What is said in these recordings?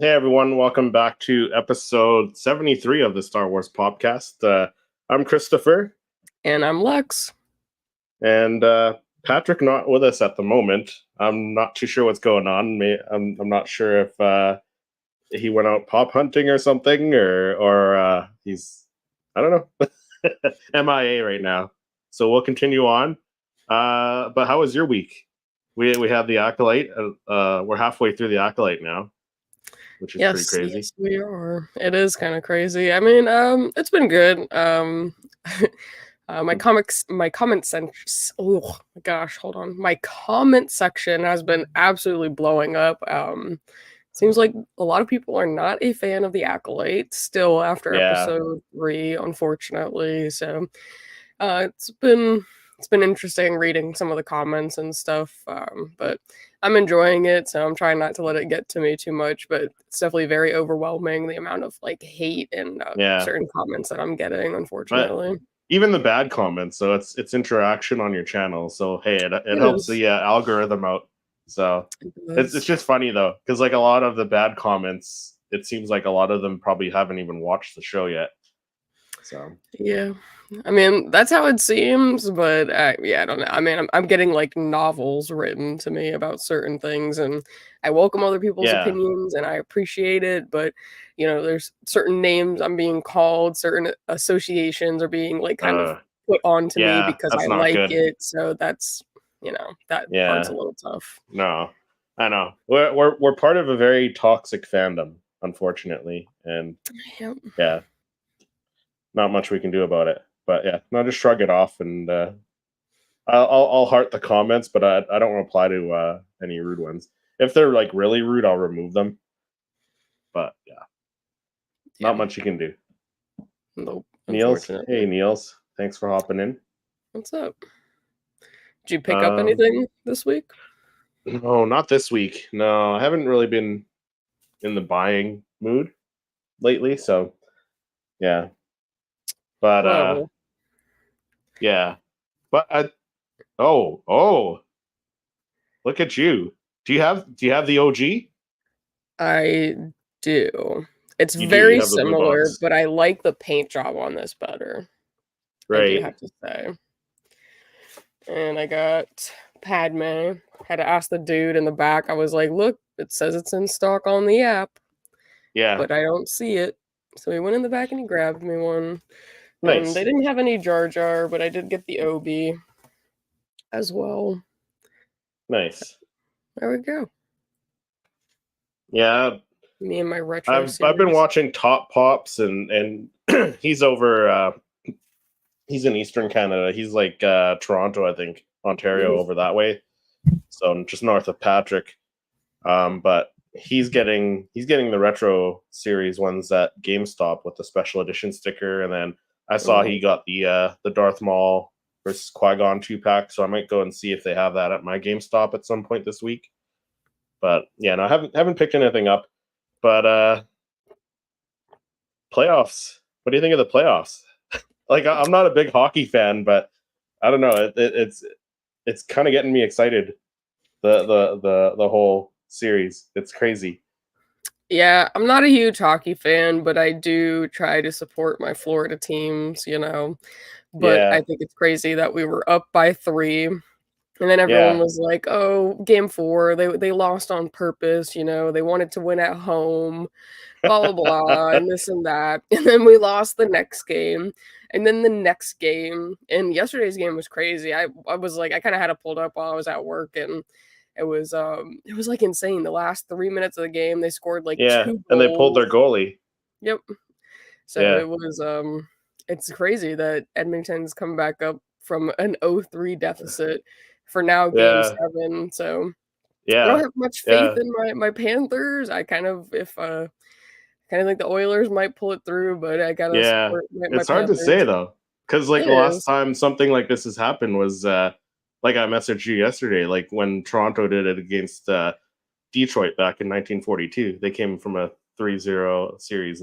Hey everyone, welcome back to episode 73 of the Star Wars podcast. I'm Christopher, And I'm Lex. and Patrick not with us at the moment. I'm not too sure what's going on. I'm not sure if he went out pop hunting or something, or he's I don't know MIA right now. So we'll continue on. But how was your week? We have the Acolyte. We're halfway through the Acolyte now, which is pretty crazy. Yes, we are. It is kind of crazy. I mean, it's been good. My comment section. Oh my gosh, hold on. My comment section has been absolutely blowing up. Seems like a lot of people are not a fan of the Acolyte still after Yeah. episode 3, unfortunately. So, it's been interesting reading some of the comments and stuff. But I'm enjoying it, so I'm trying not to let it get to me too much. But it's definitely very overwhelming, the amount of like hate and certain comments that I'm getting, unfortunately. But even the bad comments, so it's interaction on your channel. So hey, it helps is. the algorithm out. So it's just funny though, because like a lot of the bad comments, it seems like a lot of them probably haven't even watched the show yet. So Yeah, I mean that's how it seems, but yeah, I don't know. I mean, I'm getting like novels written to me about certain things, and I welcome other people's yeah, opinions, and I appreciate it. But you know, there's certain names I'm being called, certain associations are being like kind of put onto me yeah, because that's I not like good. it. So that's that part's a Yeah, little tough. no, I know we're part of a very toxic fandom, unfortunately, and Yep. yeah, not much we can do about it. But yeah, no, just shrug it off, and I'll heart the comments, but I don't reply to any rude ones. If they're like really rude, I'll remove them. But yeah, not much you can do. Nope. Niels, Unfortunately. hey Niels, thanks for hopping in. What's up? Did you pick up anything this week? No, not this week. No, I haven't really been in the buying mood lately. So yeah, but Well, yeah, but oh, look at you. Do you have the OG? I do. It's You do. You very have the blue similar, box, but I like the paint job on this better. I do right? have to say. And I got Padme. Had to ask the dude in the back. I was like, look, it says it's in stock on the app, Yeah, but I don't see it. So he went in the back and he grabbed me one. And they nice. didn't have any Jar Jar, but I did get the OB as well. Nice. There we go. Yeah, Me and my retro I've been series. watching Top Pops, and he's over he's in Eastern Canada. He's like Toronto, I think, Ontario, over that way. So just north of Patrick. But he's getting the retro series ones at GameStop with the special edition sticker, and then I saw he got the Darth Maul versus Qui-Gon 2-pack, so I might go and see if they have that at my GameStop at some point this week. But yeah, no, I haven't picked anything up. But playoffs. What do you think of the playoffs? Like, I'm not a big hockey fan, but I don't know. It's kind of getting me excited. The whole series. It's crazy. Yeah, I'm not a huge hockey fan, but I do try to support my Florida teams, But I Yeah, think it's crazy that we were up by 3, and then everyone yeah, was like, "Oh, game 4, they lost on purpose, they wanted to win at home, blah, blah, blah, and this and that." And then we lost the next game, and then the next game, and yesterday's game was crazy. I was like, I kinda had it pulled up while I was at work, and it was like insane. The last 3 minutes of the game, they scored like yeah. 2 And they pulled their goals. goalie. Yep. So Yeah, it's crazy that Edmonton's come back up from an 0-3 deficit for now game yeah, 7. So I don't yeah, have much faith yeah. in my Panthers. I kind of if kind of think the Oilers might pull it through, but I gotta Yeah, support my it's hard to Panthers. say though, because like It the last is. time something like this has happened was like I messaged you yesterday, like when Toronto did it against Detroit back in 1942. They came from a 3-0 series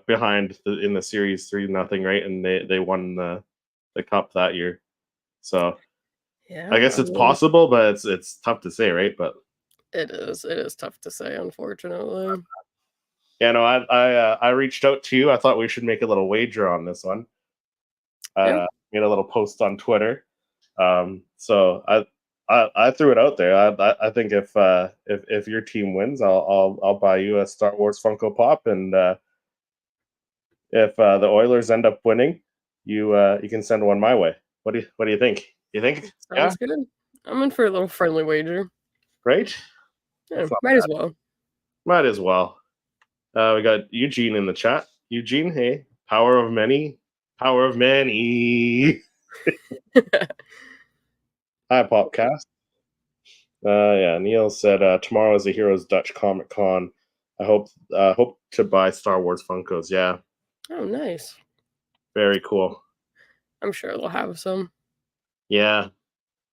behind in the series 3-0, right? And they won the cup that year. So I Yeah, guess I it's mean, possible, but it's tough to say, right? But It is. It is tough to say, unfortunately. Yeah, no, I reached out to you. I thought we should make a little wager on this one. Yeah, Made a little post on Twitter. So I threw it out there. I think if your team wins, I'll buy you a Star Wars Funko Pop, and if the Oilers end up winning, you can send one my way. What do you think? You think? Yeah, sounds good. I'm in for a little friendly wager. right. Yeah, That's not might as bad. well. Might as well. We got Eugene in the chat. Eugene, hey, power of many, power of many. Hi, Popcast. Yeah, Neil said tomorrow is a Heroes Dutch Comic Con. I hope to buy Star Wars Funkos. Yeah, Oh, nice. very cool. I'm sure they'll have some. Yeah,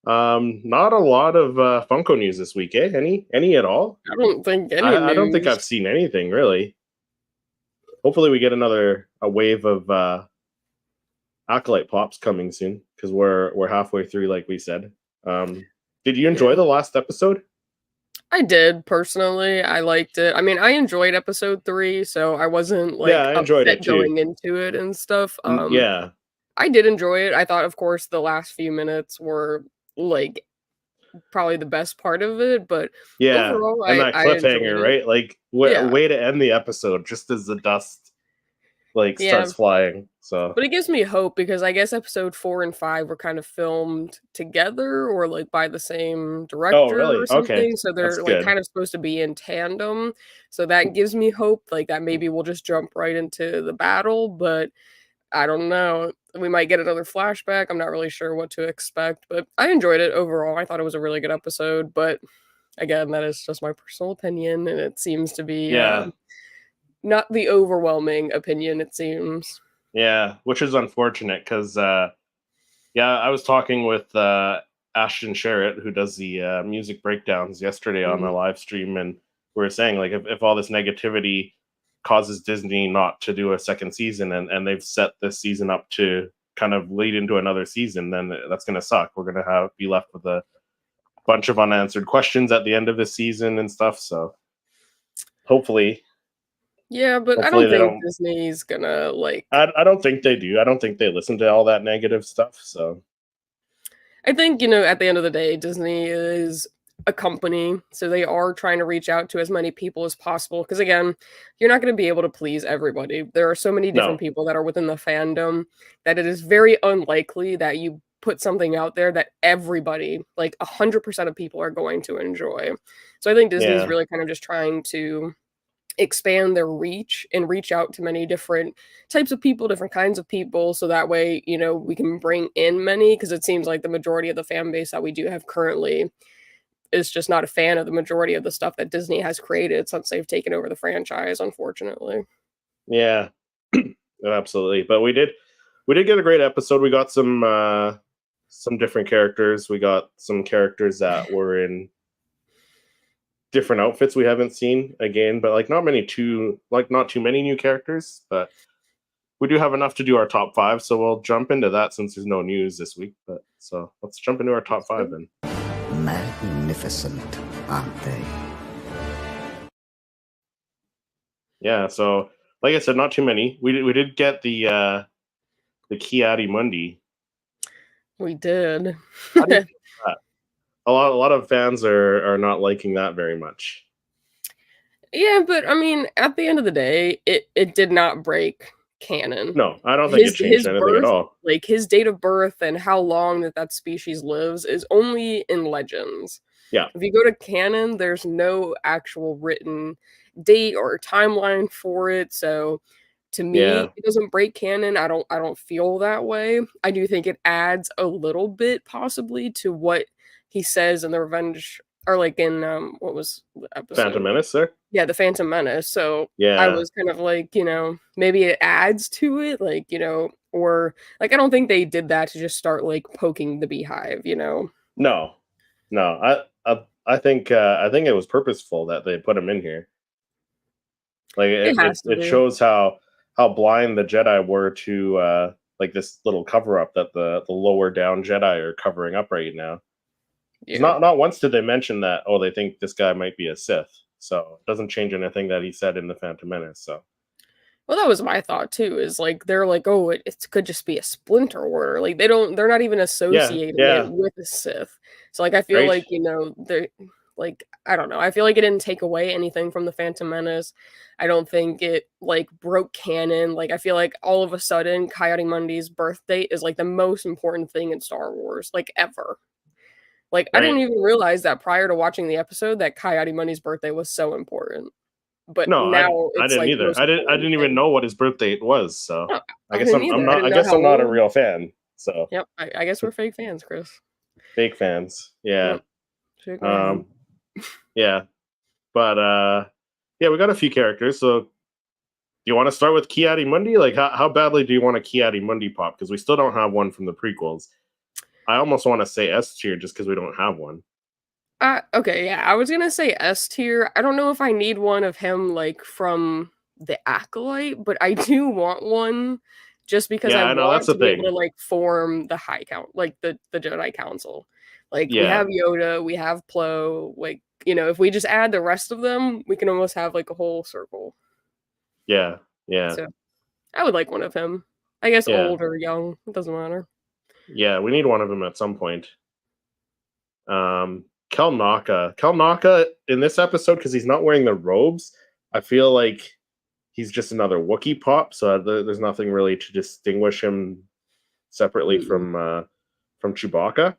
not a lot of Funko news this week, eh? Any at all? I don't think any I don't think news. I've seen anything really. Hopefully, we get a wave of Acolyte pops coming soon because we're halfway through, like we said. Did you enjoy Yeah. the last episode? I did personally. I liked it. I mean, I enjoyed episode 3, so I wasn't Yeah, like I enjoyed it upset too. going into it and stuff. Yeah, I did enjoy it. I thought, of course, the last few minutes were like probably the best part of it, but yeah, overall, and that I enjoyed cliffhanger, it. right? Like, Yeah, way to end the episode just as the dust like yeah. starts flying. So, But it gives me hope because I guess episode 4 and 5 were kind of filmed together or like by the same oh, director or really? Okay, something. So that's they're like good. kind of supposed to be in tandem. So that gives me hope, like that maybe we'll just jump right into the battle. But I don't know. We might get another flashback. I'm not really sure what to expect, but I enjoyed it overall. I thought it was a really good episode. But again, that is just my personal opinion, and it seems to be Yeah, not the overwhelming opinion, it seems. yeah, which is unfortunate because yeah, I was talking with Ashton Sherritt, who does the music breakdowns yesterday on the Mhm. live stream, and we were saying like if all this negativity causes Disney not to do a second season, and they've set this season up to kind of lead into another season, then that's going to suck. We're going to be left with a bunch of unanswered questions at the end of the season and stuff. So hopefully, Yeah, but I hopefully don't they think don't. Disney's gonna, like I don't think they do. I don't think they listen to all that negative stuff. So I think, at the end of the day, Disney is a company, so they are trying to reach out to as many people as possible. Because again, you're not gonna be able to please everybody. There are so many different no, people that are within the fandom that it is very unlikely that you put something out there that everybody, like 100% of people are going to enjoy. So I think Disney's yeah, really kind of just trying to expand their reach and reach out to many different types of people, different kinds of people, so that way, we can bring in many because it seems like the majority of the fan base that we do have currently is just not a fan of the majority of the stuff that Disney has created since they've taken over the franchise, unfortunately. yeah, absolutely. But we did get a great episode. We got some different characters. We got some characters that were in different outfits we haven't seen again, but like not too many new characters, but we do have enough to do our top 5, so we'll jump into that since there's no news this week. But so let's jump into our top 5 then. Magnificent, aren't they? Yeah, so like I said, not too many. We did get the Kiadi Mundi. We did. How do you feel about that? A lot of fans are not liking that very much. Yeah, but I mean, at the end of the day, it did not break canon. No, I don't think it changed His anything at birth, all. like his date of birth and how long that species lives is only in legends. Yeah, If you go to canon, there's no actual written date or timeline for it. So to yeah, me, it doesn't break canon. I don't feel that way. I do think it adds a little bit possibly to what he says in the Revenge or like in what was the Phantom episode? Menace there. Yeah, the Phantom Menace. So I Yeah, was kind of like, maybe it adds to it, like, or like I don't think they did that to just start like poking the beehive. no, no. I think it was purposeful that they put him in here. Like It it, it, has to it be. shows how blind the Jedi were to like this little cover up that the lower down Jedi are covering up right now. Yeah. Not once did they mention that, oh, they think this guy might be a Sith. So it doesn't change anything that he said in the Phantom Menace. So Well, that was my thought too, is like they're like, oh, it could just be a splinter order. Like they're not even yeah, associating it yeah, with a Sith. So like I feel right. like, they're like I don't know. I feel like it didn't take away anything from the Phantom Menace. I don't think it like broke canon. Like I feel like all of a sudden Coyote Mundy's birth date is like the most important thing in Star Wars, like ever. Like I didn't Right. even realize that prior to watching the episode that Coyote Mundy's birthday was so important. But No, now I it's didn't like the either. most I important didn't even thing. know what his birth date was. So No, I I guess didn't I'm either. I not. didn't I know guess how I'm not a old. real fan. So Yep, I guess we're fake fans, Chris. fake fans. Yeah. Yep, shake my head. Yeah. But yeah, we got a few characters. So do you want to start with Ki-Adi Mundi? Like how badly do you want a Ki-Adi Mundi pop? Because we still don't have one from the prequels. I almost want to say S tier just because we don't have one. Okay, yeah, I was gonna say S tier. I don't know if I need one of him like from the Acolyte, but I do want one just because I Yeah, I know that's want the to be able to thing. like form the High Count, like the Jedi Council. Like we Yeah, have Yoda, we have Plo, like if we just add the rest of them, we can almost have like a whole circle. yeah, yeah, So I would like one of him. I guess yeah, old or young, it doesn't matter. yeah. We need one of them at some point. Kel Naka. Kel Naka in this episode, because he's not wearing the robes, I feel like he's just another Wookiee pop, so there's nothing really to distinguish him separately Mm. from Chewbacca.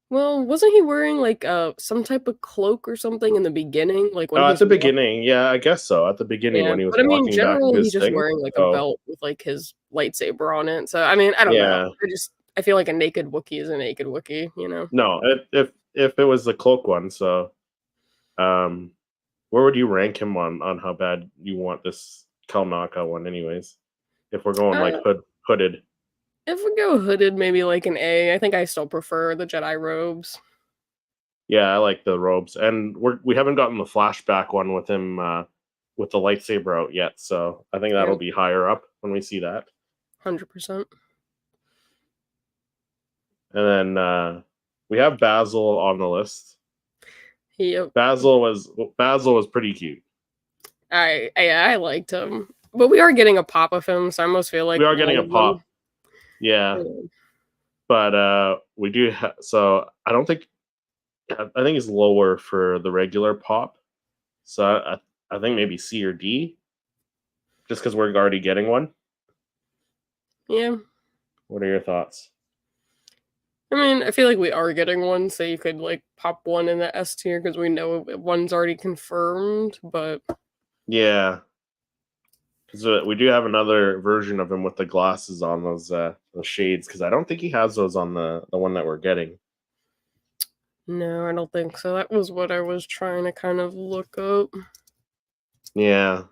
Well, wasn't he wearing like some type of cloak or something in the beginning, like when At he's the beginning, yeah, I guess so. At the beginning, yeah, when he was but I mean, walking back to generally he's his just thing. wearing like a Oh, belt with like his lightsaber on it. So I mean, I don't know. yeah. I feel like a naked Wookiee is a naked Wookiee, No, if it was the cloak one, so um, where would you rank him on how bad you want this Kel Naka one, anyways? If we're going like Uh, hooded. if we go hooded, maybe like an A. I think I still prefer the Jedi robes. Yeah, I like the robes, and we haven't gotten the flashback one with him with the lightsaber out yet, so I think Yeah, that'll be higher up when we see that. 100%. And then we have Basil on the list. Yep. Basil was pretty cute. I liked him, but we are getting a pop of him, so I almost feel like We are one getting a of them. pop, yeah, Yeah. but we do. So I think it's lower for the regular pop. So I think maybe C or D, just because we're already getting one. Yeah. What are your thoughts? I mean, I feel like we are getting one, so you could like pop one in the S tier because we know one's already confirmed. But Yeah, because we do have another version of him with the glasses on those shades. Because I don't think he has those on the one that we're getting. no, I don't think so. That was what I was trying to kind of look up. Yeah,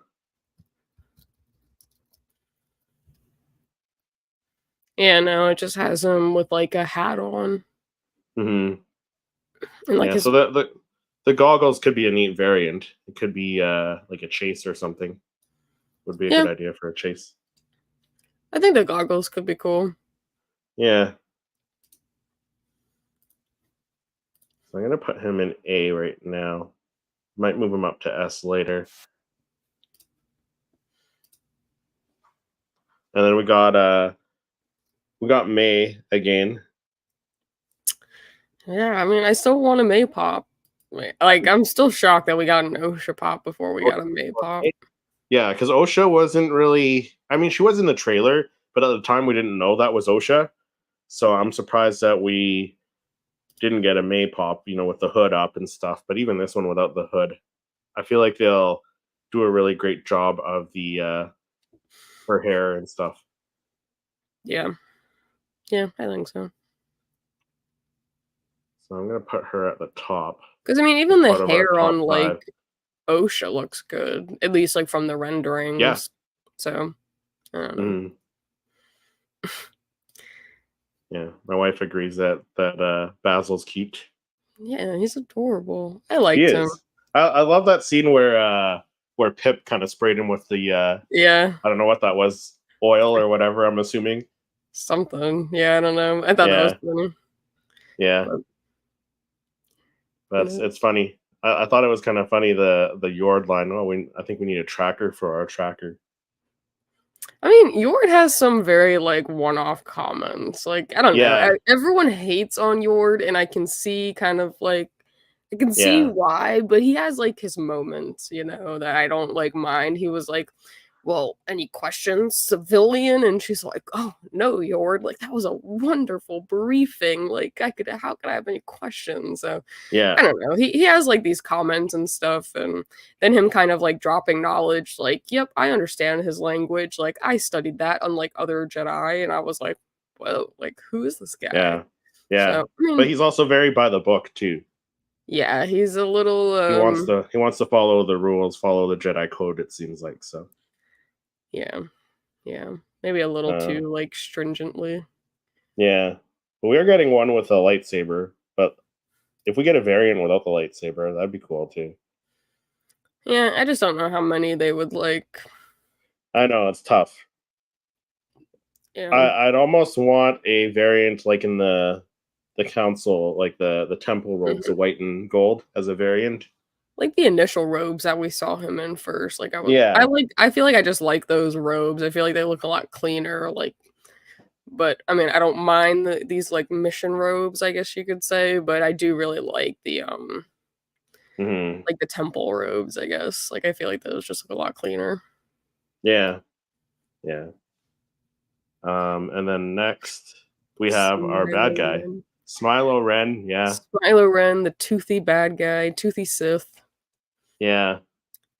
Yeah, no, it just has him with like a hat on mm-hmm. and like Yeah. his. So the goggles could be a neat variant. It could be like a chase or something. Would be a Yeah, good idea for a chase. I think the goggles could be cool. Yeah. So I'm gonna put him in A right now. Might move him up to S later. And then we got May again. Yeah, I mean, I still want a May pop. Like, I'm still shocked that we got an OSHA pop before we got a May pop. Yeah, because OSHA wasn't really. I mean, she was in the trailer, but at the time we didn't know that was OSHA. So I'm surprised that we didn't get a May pop, with the hood up and stuff. But even this one without the hood, I feel like they'll do a really great job of the her hair and stuff. Yeah. Yeah, I think so. So I'm gonna put her at the top. Because I mean, even the Part of our hair top on five. like OSHA looks good, at least like from the renderings. Yeah. So I don't know. Mm. Yeah, my wife agrees that Basil's cute. Yeah, he's adorable. I He liked him. is. I love that scene where Pip kind of sprayed him with the Yeah, I don't know what that was, oil or whatever. I'm assuming. something. Yeah, I don't know. I thought that was Yeah. funny. Yeah. But That's it's funny. I thought it was kind of funny the Yord line. Oh, I think we need a tracker for our tracker. I mean, Yord has some very like one-off comments. Like, I don't know. Yeah, Everyone hates on Yord, and I can see kind of like I can see yeah, why, but he has like his moments, that I don't like mind. He was like, "Well, any questions, civilian?" And she's like, "Oh no, Yord, like that was a wonderful briefing. Like how could I have any questions?" So yeah, I don't know. He has like these comments and stuff, and then him kind of like dropping knowledge, like, "Yep, I understand his language. Like I studied that, unlike other Jedi." And I was like, "Whoa, like who is this guy?" yeah, yeah. So I But mean, he's also very by the book too. yeah, he's a little He wants to follow the rules, follow the Jedi code. It seems like so. yeah, yeah, maybe a little Uh, too like stringently. yeah, but we are getting one with a lightsaber. But if we get a variant without the lightsaber, that'd be cool too. Yeah, I just don't know how many they would like. I know it's tough. Yeah, I'd almost want a variant like in the council, like the temple robes, the mhm. white and gold as a variant. Like the initial robes that we saw him in first. Like Yeah, I feel like I just like those robes. I feel like they look a lot cleaner. Like, but I mean, I don't mind these like mission robes, I guess you could say. But I do really hmm, like the temple robes. I guess like I feel like those just look a lot cleaner. yeah, yeah. And then next we have our bad Smilo guy, Ren. Smilo Ren. Yeah, Smilo Ren, the toothy bad guy, toothy Sith. yeah.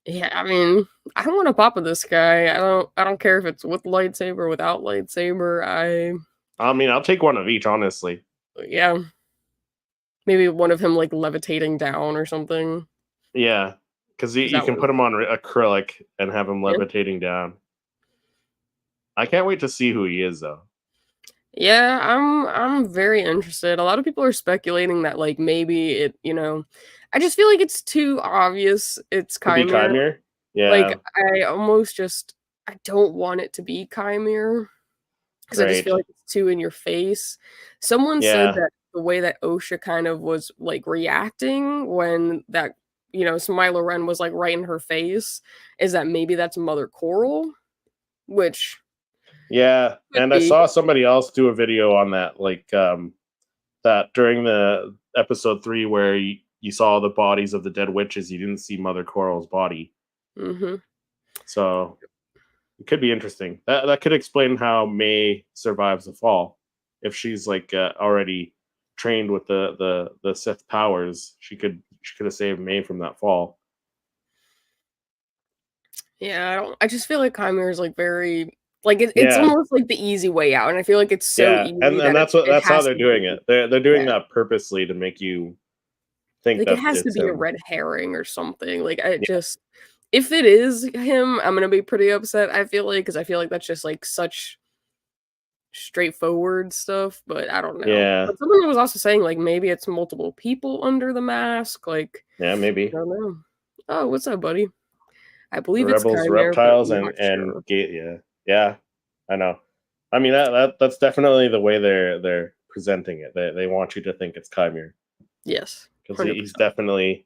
Yeah, I mean, I don't want to pop with this guy. I don't care if it's with lightsaber, without lightsaber. I mean, I'll take one of each, honestly. Yeah, maybe one of him like levitating down or something. Yeah, because you, 'Cause you that can would put him on acrylic and have him yeah. levitating down. I can't wait to see who he is, though. Yeah, I'm very interested. A lot of people are speculating that like maybe I just feel like it's too obvious it's Could be Chimera. Chimere. Like Yeah, I almost just I don't want it to be Chimera. 'Cause I just right. feel like it's too in your face. Someone said Yeah, that the way that OSHA kind of was, like, reacting when that, Smiler Ren was, like, right in her face, is that maybe that's Mother Coral, which yeah. could And I be. saw somebody else do a video on that, like that during the episode 3 where you saw the bodies of the dead witches, you didn't see Mother Coral's body. Mhm. So it could be interesting. That could explain how May survives the fall. If she's like already trained with the Sith powers, she could have saved May from that fall. Yeah, I just feel like Chimera is, like, very like, it's Yeah, almost like the easy way out, and I feel like it's so yeah, and easy and that that's what it that's how has they're to doing be. it. They're doing Yeah. that purposely to make you think Like, it that has to it's be a him. red herring or something, like, I Yeah, just if it is him, I'm gonna be pretty upset, I feel like, because I feel like that's just, like, such straightforward stuff, but I don't know. yeah, But someone was also saying, like, maybe it's multiple people under the mask, like, yeah, I maybe. don't know. "Oh, what's up, buddy?" I The believe it's rebels, Chimera, but reptiles, I'm and not and sure. gate. Yeah, yeah. I know. I mean that's definitely the way they're presenting it. They want you to think it's Chimere Yes, because he's 100%. definitely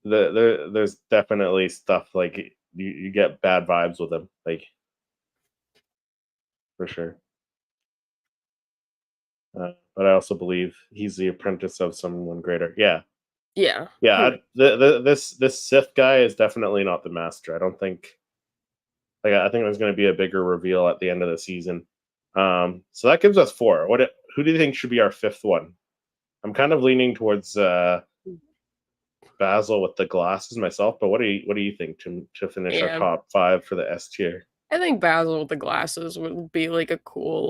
there's definitely stuff like you get bad vibes with him, like for sure. But I also believe he's the apprentice of someone greater. Yeah, Yeah, yeah. 100 This Sith guy is definitely not the master. I don't think. Like I think there's going to be a bigger reveal at the end of the season. So that gives us four. Who do you think should be our fifth one? I'm kind of leaning towards Basil with the glasses myself, but what do you think to finish our Yeah. top five for the S tier? I think Basil with the glasses would be like a cool,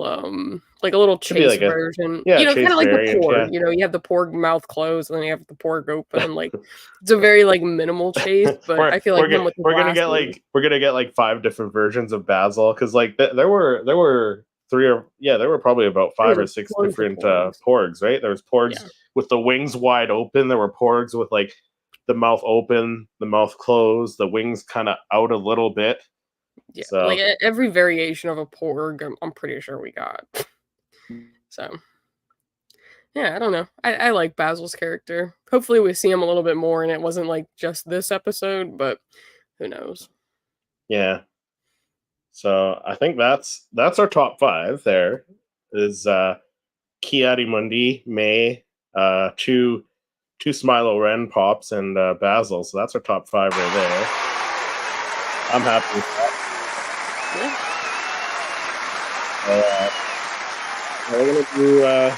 like a little Could be chase like a version. yeah Kind chase of like the variant. porg. Yeah, You have the porg mouth closed and then you have the porg open. Like it's a very like minimal chase, but we're I feel like we're him gonna with the we're gonna get glasses. like we're gonna get like five different versions of Basil because like there were three or yeah there were probably about There's five or a six bunch of different porgs. porgs, right? There was porgs Yeah, with the wings wide open. There were porgs with like the mouth open, the mouth closed, the wings kind of out a little bit. yeah. Like So every variation of a porg, I'm pretty sure we got. So Yeah, I don't know. I like Basil's character. Hopefully we see him a little bit more and it wasn't like just this episode, but who knows. Yeah. So I think that's our top 5 there. Is Kiadi May, two Smilo Ren pops, and Basil. So that's our top 5 right there. I'm happy with that. We're gonna do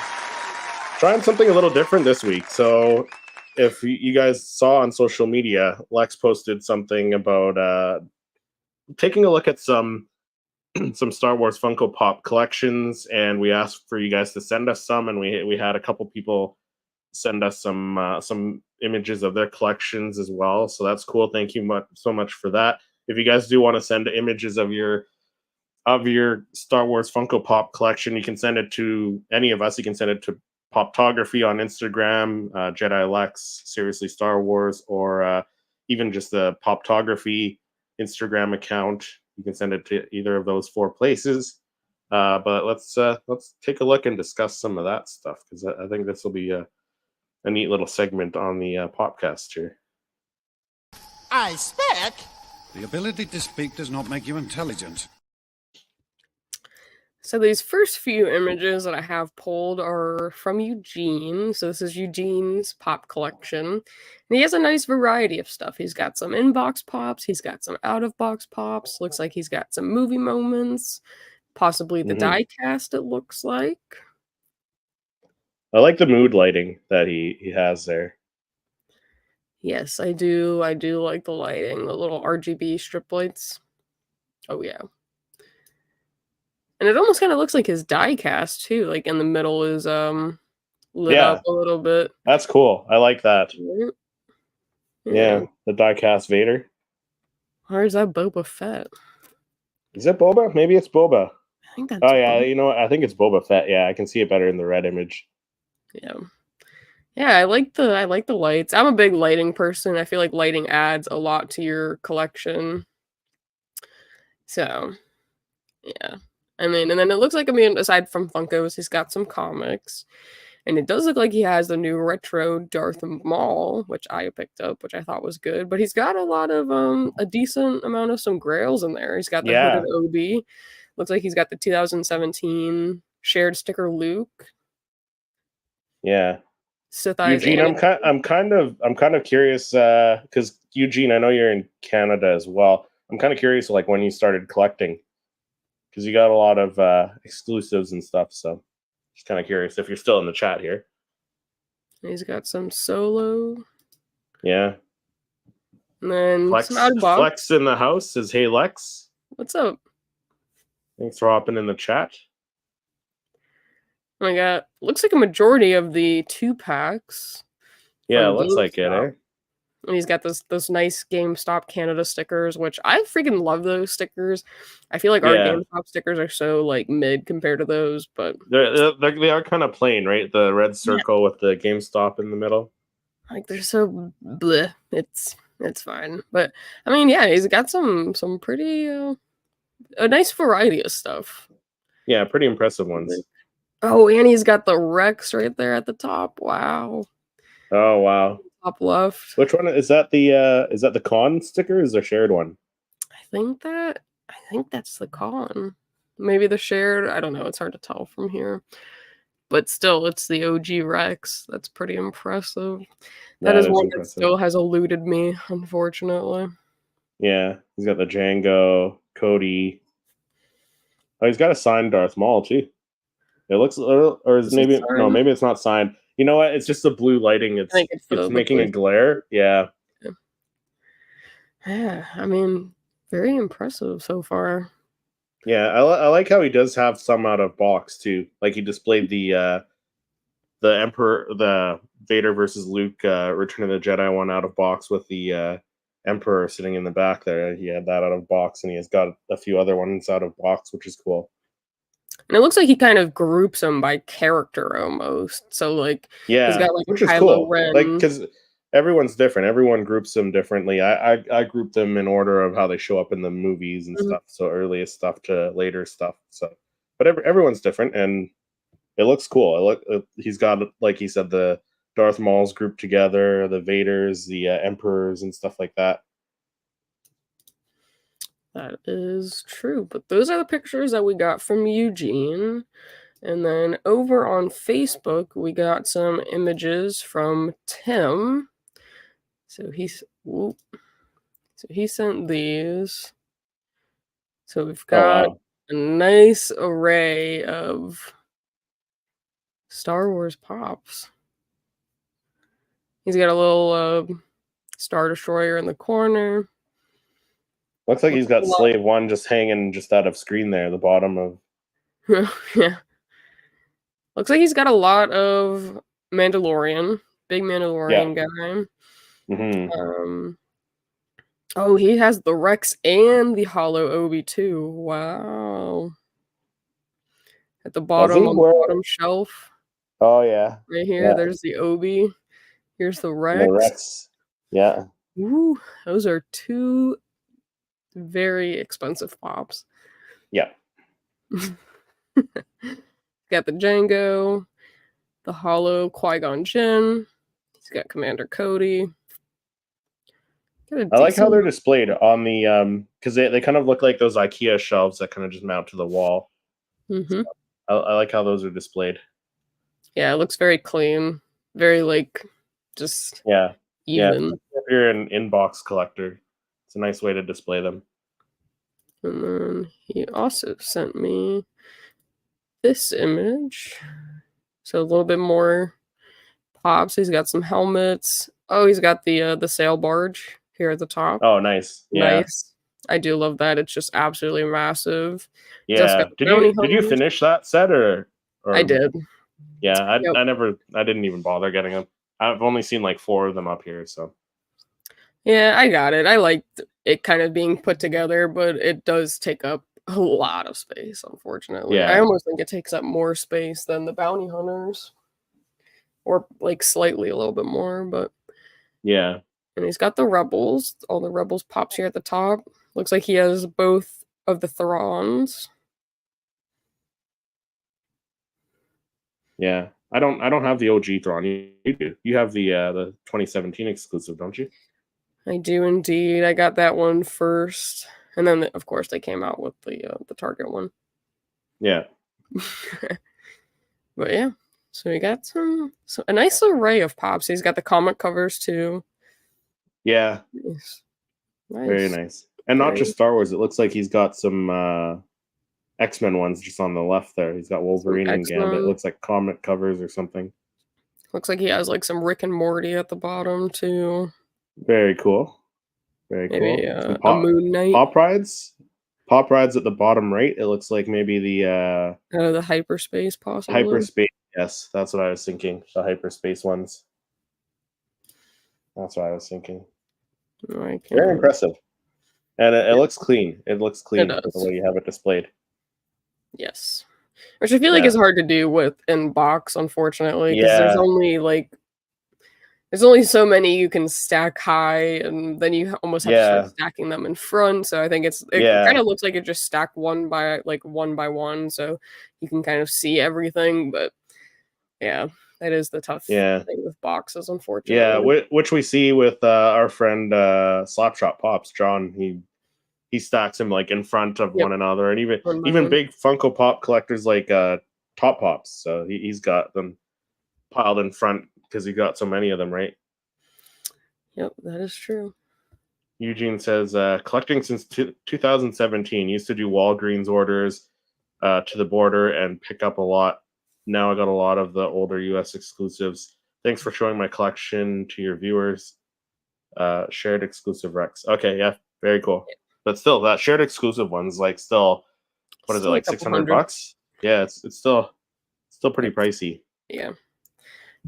trying something a little different this week. So if you guys saw on social media, Lex posted something about taking a look at some Star Wars Funko Pop collections, and we asked for you guys to send us some, and we had a couple people send us some images of their collections as well. So that's cool. Thank you so much for that. If you guys do want to send images of your Star Wars Funko Pop collection, you can send it to any of us. You can send it to Poptography on Instagram, Jedi Lex, Seriously Star Wars, or even just the Poptography Instagram account. You can send it to either of those 4 places. But let's take a look and discuss some of that stuff, because I think this will be a neat little segment on the podcast here. I speak. The ability to speak does not make you intelligent. So these first few images that I have pulled are from Eugene. So this is Eugene's pop collection. And he has a nice variety of stuff. He's got some in-box pops. He's got some out-of-box pops. Looks like he's got some movie moments. Possibly the die cast, it looks like. I like the mood lighting that he has there. Yes, I do. I do like the lighting. The little RGB strip lights. Oh, yeah. And it almost kind of looks like his die cast too. Like in the middle is lit up a little bit. That's cool. I like that. Yeah. The die cast Vader. Or is that Boba Fett? Is it Boba? Maybe it's Boba. I think that's you know what? I think it's Boba Fett. Yeah, I can see it better in the red image. Yeah. Yeah, I like the lights. I'm a big lighting person. I feel like lighting adds a lot to your collection. So, yeah. I mean, and then it looks like, aside from Funkos, he's got some comics. And it does look like he has the new retro Darth Maul, which I picked up, which I thought was good. But he's got a lot of, a decent amount of some grails in there. He's got the hooded Obi. Looks like he's got the 2017 shared sticker Luke. Yeah. Sith Eugene, I'm kind of curious, because Eugene, I know you're in Canada as well. I'm kind of curious, like, when you started collecting, because you got a lot of exclusives and stuff. So just kind of curious if you're still in the chat here. He's got some Solo. Yeah. And then Flex, some out of box. Flex in the house says, "Hey Lex, what's up? Thanks for hopping in the chat." I got looks like a majority of the 2-packs. Yeah, looks like it, eh? And he's got those nice GameStop Canada stickers, which I freaking love those stickers. I feel like our GameStop stickers are so like mid compared to those, but they are kind of plain, right? The red circle with the GameStop in the middle. Like they're so bleh. It's fine, but I mean, yeah, he's got some pretty a nice variety of stuff. Yeah, pretty impressive ones. Oh, and he's got the Rex right there at the top. Wow. Oh wow. Top left. Which one is that? Is that the con sticker? Or is there a shared one? I think that's the con. Maybe the shared. I don't know. It's hard to tell from here. But still, it's the OG Rex. That's pretty impressive. That is one impressive. That still has eluded me, unfortunately. Yeah, he's got the Django, Cody. Oh, he's got a signed Darth Maul too. It looks, or is maybe no, maybe it's not signed. You know what? It's just the blue lighting. It's making a glare. Yeah. Yeah, I mean, very impressive so far. Yeah, I like how he does have some out of box too. Like he displayed the Emperor, the Vader versus Luke Return of the Jedi one out of box with the Emperor sitting in the back there. He had that out of box, and he has got a few other ones out of box, which is cool. And it looks like he kind of groups them by character almost. So like, yeah, he's got like which is Kylo cool. Ren. Like because everyone's different. Everyone groups them differently. I group them in order of how they show up in the movies and stuff. So earliest stuff to later stuff. So, but everyone's different, and It looks cool. He's got, like he said, the Darth Mauls grouped together, the Vaders, the Emperors, and stuff like that. That is true. But those are the pictures that we got from Eugene. And then over on Facebook, we got some images from Tim. So he sent these. So we've got a nice array of Star Wars pops. He's got a little Star Destroyer in the corner. Looks like he's got Slave 1 just hanging just out of screen there, the bottom of. Yeah. Looks like he's got a lot of Mandalorian. Big Mandalorian guy. Mm-hmm. Oh, he has the Rex and the Hollow Obi too. Wow. At the bottom, on the bottom shelf. Oh, yeah. Right here, there's the Obi. Here's the Rex. The Rex. Yeah. Ooh, those are two very expensive pops. Yeah. Got the Django, the Hollow Qui-Gon Jinn. He's got Commander Cody. I like how they're displayed on the because they kind of look like those IKEA shelves that kind of just mount to the wall. Mm-hmm. So I like how those are displayed. Yeah, it looks very clean, very like just even. Yeah. If you're an inbox collector, it's a nice way to display them. And then he also sent me this image. So a little bit more pops. He's got some helmets. Oh, he's got the sail barge here at the top. Oh, nice. Yeah. Nice. I do love that. It's just absolutely massive. Yeah. Did you finish that set or? I did. Yeah, I didn't even bother getting them. I've only seen like 4 of them up here, so. Yeah, I got it. I liked it kind of being put together, but it does take up a lot of space, unfortunately. Yeah. I almost think it takes up more space than the bounty hunters. Or like slightly a little bit more, but yeah. And he's got the Rebels. All the Rebels pops here at the top. Looks like he has both of the Thrawns. Yeah. I don't have the OG Thrawn. You do. You have the 2017 exclusive, don't you? I do indeed. I got that one first. And then of course they came out with the Target one. Yeah. But yeah. So we got a nice array of pops. He's got the comic covers too. Yeah. Nice. Very nice. And not just Star Wars. It looks like he's got some X-Men ones just on the left there. He's got Wolverine and Gambit. It looks like comic covers or something. Looks like he has like some Rick and Morty at the bottom too. Very cool. Very maybe, cool. A Moon Knight. Pop rides at the bottom right. It looks like maybe the hyperspace possibly. Hyperspace. Yes, that's what I was thinking. The hyperspace ones. That's what I was thinking. Very impressive. And it looks clean. It looks clean the way you have it displayed. Yes. Which I feel like is hard to do with in box, unfortunately, because there's only so many you can stack high, and then you almost have to start stacking them in front. So I think it kind of looks like it just stacked one by one, so you can kind of see everything. But yeah, that is the tough thing with boxes, unfortunately. Yeah, which we see with our friend Slapshot Pops, John. He stacks them like in front of one another, and even big Funko Pop collectors like Top Pops. So he's got them piled in front because he got so many of them, right? Yep, that is true. Eugene says collecting since 2017. Used to do Walgreens orders to the border and pick up a lot. Now I got a lot of the older US exclusives. Thanks for showing my collection to your viewers. Shared exclusive Rex. Okay, yeah, very cool. But still, that shared exclusive one's like still, what is it, like $600? Yeah, it's still pretty pricey. Yeah,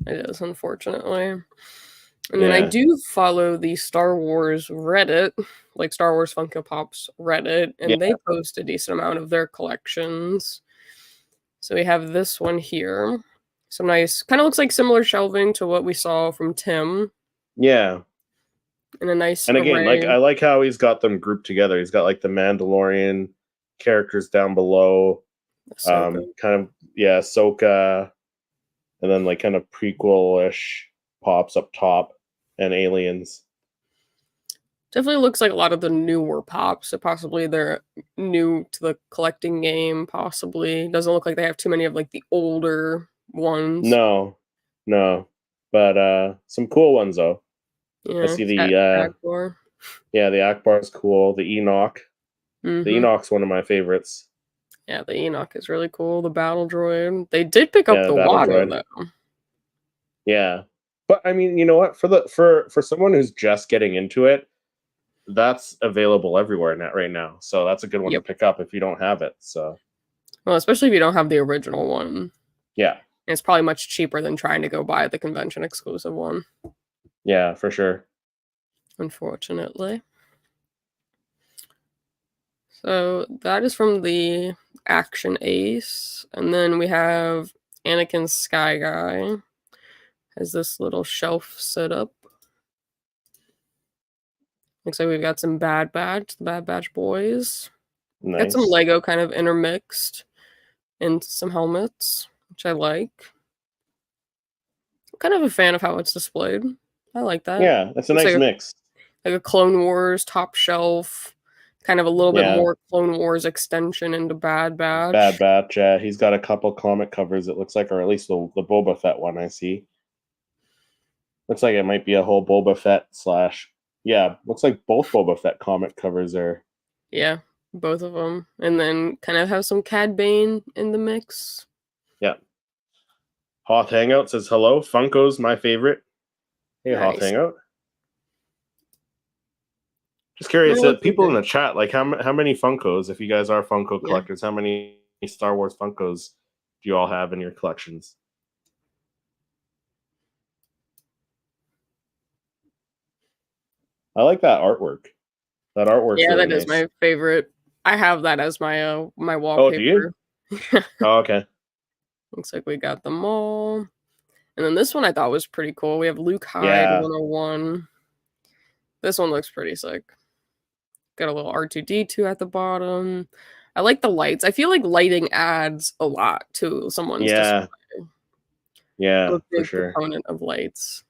it is, unfortunately. And then I do follow the Star Wars Reddit, like Star Wars Funko Pops Reddit, and they post a decent amount of their collections. So we have this one here. Some nice, kind of looks like similar shelving to what we saw from Tim. Yeah. And a nice And again, array. I like how he's got them grouped together. He's got like the Mandalorian characters down below. Ahsoka. Kind of Ahsoka, and then like kind of prequel-ish pops up top, and aliens. Definitely looks like a lot of the newer pops. So possibly they're new to the collecting game. Possibly doesn't look like they have too many of like the older ones. No, but some cool ones though. Yeah, I see Akbar. the Akbar is cool. The Enoch, the Mhm. Enoch's one of my favorites. Yeah, the Enoch is really cool. The battle droid. They did pick Yeah, up the the battle Watto droid. though. Yeah, but I mean, you know what? For someone who's just getting into it, that's available everywhere right now. So that's a good one to Yep. pick up if you don't have it. So Well, especially if you don't have the original one. yeah, It's probably much cheaper than trying to go buy the convention exclusive one, yeah, for sure. unfortunately. So that is from the Action Ace. And then we have Anakin Sky Guy. Has this little shelf set up. Looks like we've got some Bad Batch, the Bad Batch boys. Got some Nice. Lego kind of intermixed and some helmets, which I like. I'm kind of a fan of how it's displayed. I like that. Yeah, that's a Looks nice like mix. a Clone Wars top shelf, kind of a little bit Yeah. more Clone Wars extension into Bad Batch. Bad Batch. He's got a couple comic covers. It looks like, or at least the Boba Fett one I see. Looks like it might be a whole Boba Fett slash. Yeah, looks like both Boba Fett comic covers are. Yeah, both of them, and then kind of have some Cad Bane in the mix. Yeah. Hoth Hangout says hello. Funko's my favorite. Hey, Nice. Hoth Hangout. Just curious, people in the chat, like how many Funkos, if you guys are Funko collectors, how many Star Wars Funkos do you all have in your collections? I like that artwork. That artwork's Yeah, really that is nice. my favorite. I have that as my my wallpaper. Oh, do you? Oh, okay. Looks like we got them all. And then this one I thought was pretty cool. We have Luke Hyde Yeah. 101. This one looks pretty sick. Got a little R2D2 at the bottom. I like the lights. I feel like lighting adds a lot to someone's Yeah. display. Yeah, I'm a for big sure. proponent of lights.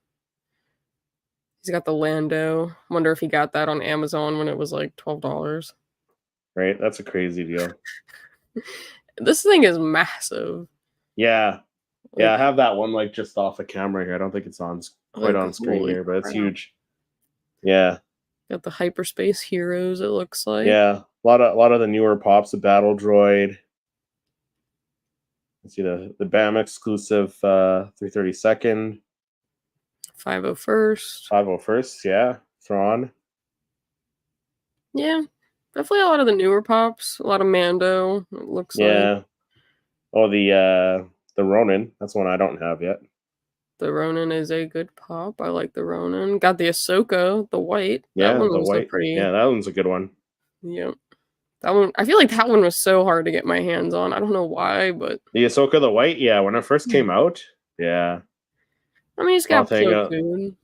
He's got the Lando. Wonder if he got that on Amazon when it was like $12. Right? That's a crazy deal. This thing is massive. Yeah. Like, Yeah, I have that one like just off the camera here. I don't think it's on quite on screen here, but it's huge. Yeah. Got the hyperspace heroes, it looks like. Yeah. A lot of the newer pops, the battle droid. Let's see the BAM exclusive 332nd. 501st. 501st, yeah. Thrawn. Yeah. Definitely a lot of the newer pops. A lot of Mando, it looks like. Yeah. Oh, the Ronin. That's one I don't have yet. The Ronin is a good pop. I like the Ronin. Got the Ahsoka, the white. Yeah, That one the was white. pretty. Yeah, that one's a good one. Yep. That one, I feel like that one was so hard to get my hands on. I don't know why, but The Ahsoka, the white, yeah, when it first came out, yeah. I mean, he's got Hoth Hangout. Plo Koon.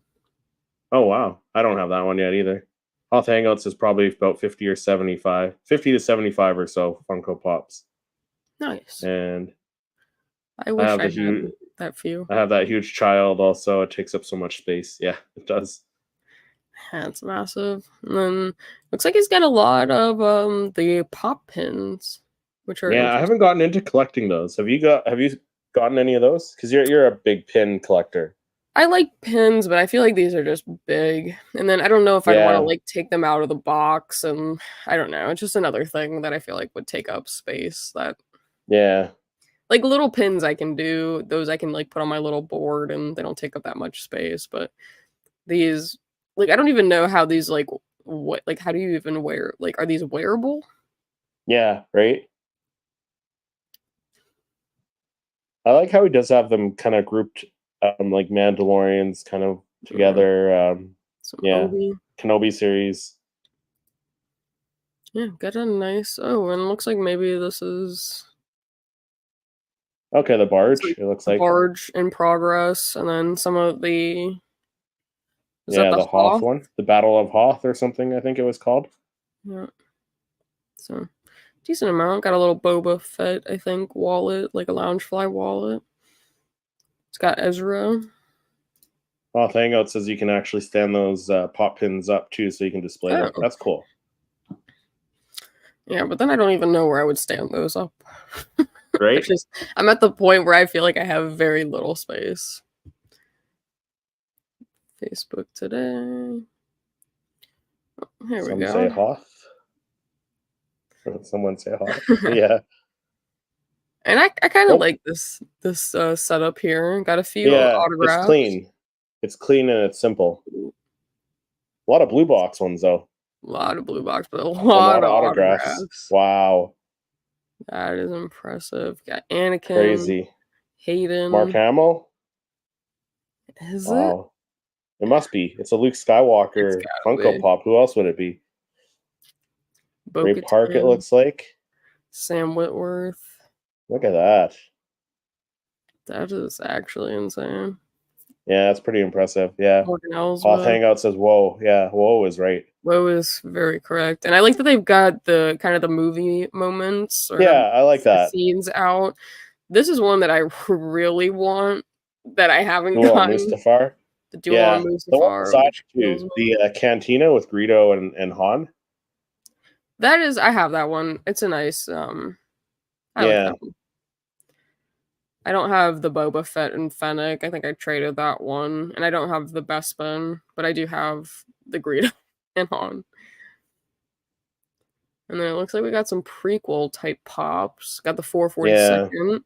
Oh, wow. I don't have that one yet either. Hoth Hangouts is probably about 50 or 75. 50 to 75 or so Funko Pops. Nice. And I wish have I the had that few. I have that huge child also. It takes up so much space. Yeah, it does. That's massive. And then looks like he's got a lot of the pop pins, which are Yeah, I haven't gotten into collecting those. Have you gotten any of those? Because you're a big pin collector. I like pins, but I feel like these are just big. And then I don't know if I'd want to like take them out of the box, and I don't know. It's just another thing that I feel like would take up space. That like little pins I can do. Those I can like put on my little board, and they don't take up that much space. But these, like, I don't even know how these like what like how do you even wear? Like, are these wearable? Yeah, right. I like how he does have them kind of grouped, like Mandalorians kind of together. Kenobi series. Yeah, got a nice. Oh, and it looks like maybe this is okay. The barge. It looks like barge in progress, and then some of the. Is that the Hoth one, the Battle of Hoth or something. I think it was called. Yeah. So decent amount. Got a little Boba Fett, I think, wallet, like a Loungefly wallet. It's got Ezra. Well, Hangout says you can actually stand those pop pins up too, so you can display them. Oh. That's cool. Yeah, but then I don't even know where I would stand those up. Right? I'm at the point where I feel like I have very little space. Facebook today. Oh, here we go. Say Hoth. Someone say Hoth. Yeah. And I kind of like this setup here. Got a few autographs. It's clean. It's clean and it's simple. A lot of blue box ones though. A lot of blue box, but a lot of autographs. Wow. That is impressive. Got Anakin. Crazy. Hayden. Mark Hamill. Is wow. It must be. It's a Luke Skywalker Funko Pop. Who else would it be? Ray Park, it looks like. Sam Whitworth. Look at that. That is actually insane. Yeah, that's pretty impressive. Yeah. Morgan Elsbeth. Hangout says, whoa. Yeah, whoa is right. Whoa is very correct. And I like that they've got the kind of the movie moments. Or I like that. Scenes out. This is one that I really want that I haven't gotten. Mustafar? The Dual Mustafar. The Cantina with Greedo and Han. That is, I have that one. It's a nice, I like that one. I don't have the Boba Fett and Fennec. I think I traded that one. And I don't have the Bespin, but I do have the Greedo and Han. And then it looks like we got some prequel type pops. Got the 442nd. Yeah.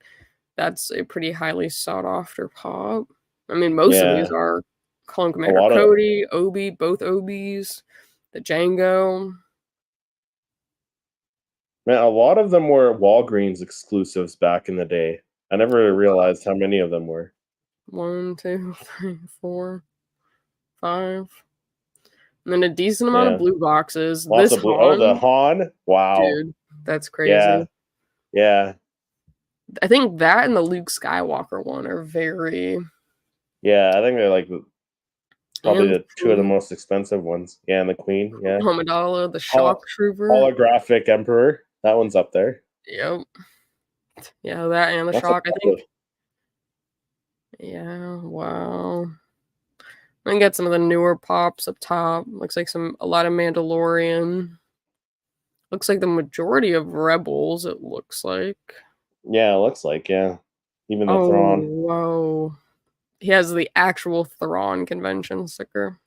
That's a pretty highly sought after pop. I mean, most of these are Clone Commander Cody, Obi, both Obis, the Django. Man, a lot of them were Walgreens exclusives back in the day. I never realized how many of them were. 1, 2, 3, 4, 5. And then a decent amount of blue boxes. Lots of blue. Han, the Han. Wow. Dude, that's crazy. Yeah. I think that and the Luke Skywalker one are very... Yeah, I think they're like probably the two of the most expensive ones. Yeah, and the Queen. Yeah. Amidala, the Shock Trooper. Holographic Emperor. That one's up there. Yep. Yeah, that and the Shock, I think. Yeah, wow. I can get some of the newer pops up top. Looks like a lot of Mandalorian. Looks like the majority of Rebels, it looks like. Yeah, it looks like, yeah. Even the Thrawn. Whoa. He has the actual Thrawn convention sticker.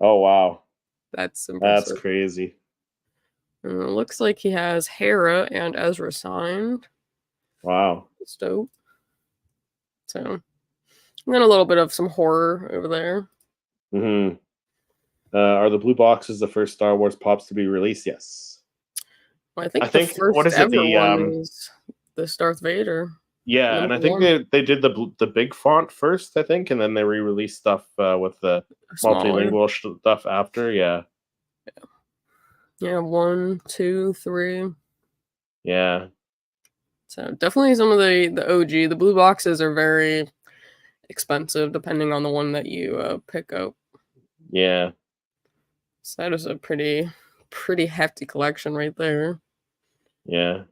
Oh, wow. That's impressive. That's crazy. And it looks like he has Hera and Ezra signed. Wow. It's dope. So, and then a little bit of some horror over there. Mm-hmm. Are the blue boxes the first Star Wars pops to be released? Yes. Well, I think the first ever one is this Darth Vader. Yeah, and I think they did the big font first, I think, and then they re-released stuff with the multilingual stuff after. Yeah. Yeah, 1, 2, 3. Yeah. So definitely some of the OG. The blue boxes are very expensive depending on the one that you pick up. Yeah. So that is a pretty hefty collection right there. Yeah.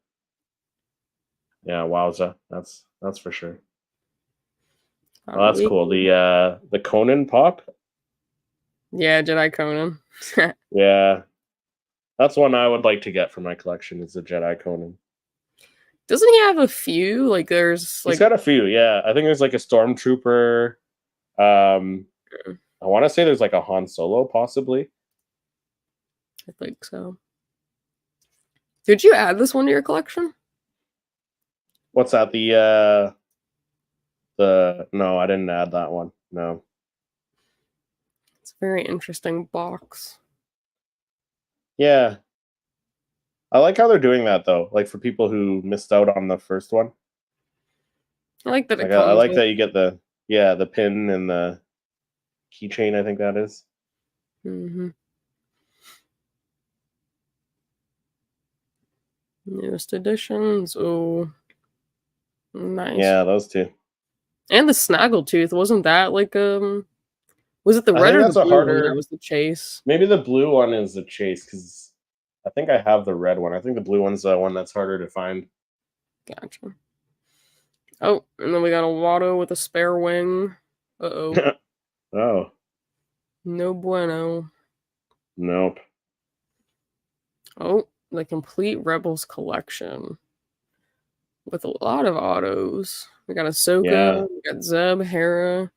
Yeah, wowza. That's for sure. Well, that's cool. The Conan pop? Yeah, Jedi Conan. Yeah. That's one I would like to get for my collection, is the Jedi Conan. Doesn't he have a few? Like there's He's got a few, yeah. I think there's like a Stormtrooper. I want to say there's like a Han Solo, possibly. I think so. Did you add this one to your collection? What's that? No, I didn't add that one. No. It's a very interesting box. Yeah. I like how they're doing that though. Like for people who missed out on the first one. I like that. I like that you get the pin and the keychain. I think that is. Mm-hmm. Newest editions. Oh, nice. Yeah, those two. And the Snaggletooth, wasn't that like was it the red or the blue one that was the chase? Maybe the blue one is the chase because I think I have the red one. I think the blue one's the one that's harder to find. Gotcha. Oh, and then we got a Watto with a spare wing. Uh-oh. Oh, No bueno. nope. Oh, the complete Rebels collection. With a lot of autos. We got Ahsoka, Yeah. we got Zeb, Hera,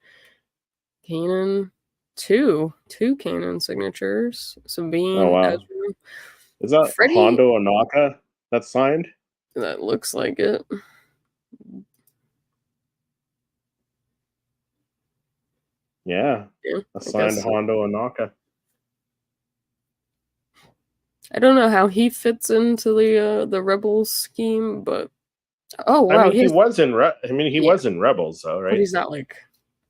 Kanan. Two Kanan signatures. Sabine, Oh, wow. Ezra. Is that Freddie? Hondo Anaka that's signed? That looks like it. Yeah. Yeah, A I signed guess so. Hondo Anaka. I don't know how he fits into the Rebels scheme, but oh wow, I mean, he has, was in he yeah, was in Rebels, though, but right? he's not like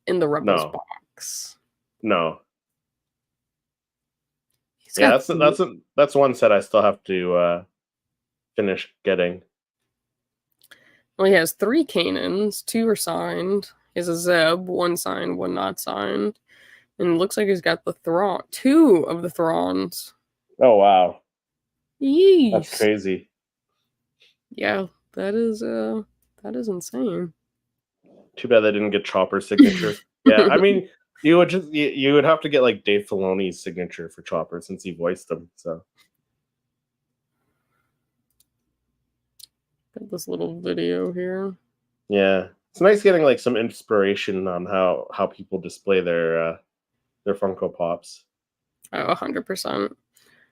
in the Rebels No. box. No. He's Yeah, got that's one set I still have to finish getting. well, he has 3 Kanans, 2 are signed. He has a Zeb, 1 signed, 1 not signed. And it looks like he's got the Thrawn, 2 of the Thrawns. Oh, wow. Yeesh. That's crazy. Yeah, that is insane. Too bad they didn't get Chopper's signature. Yeah, I mean, you would have to get like Dave Filoni's signature for Chopper since he voiced him. So Got this little video here. yeah, it's nice getting like some inspiration on how people display their Funko Pops. Oh, 100%.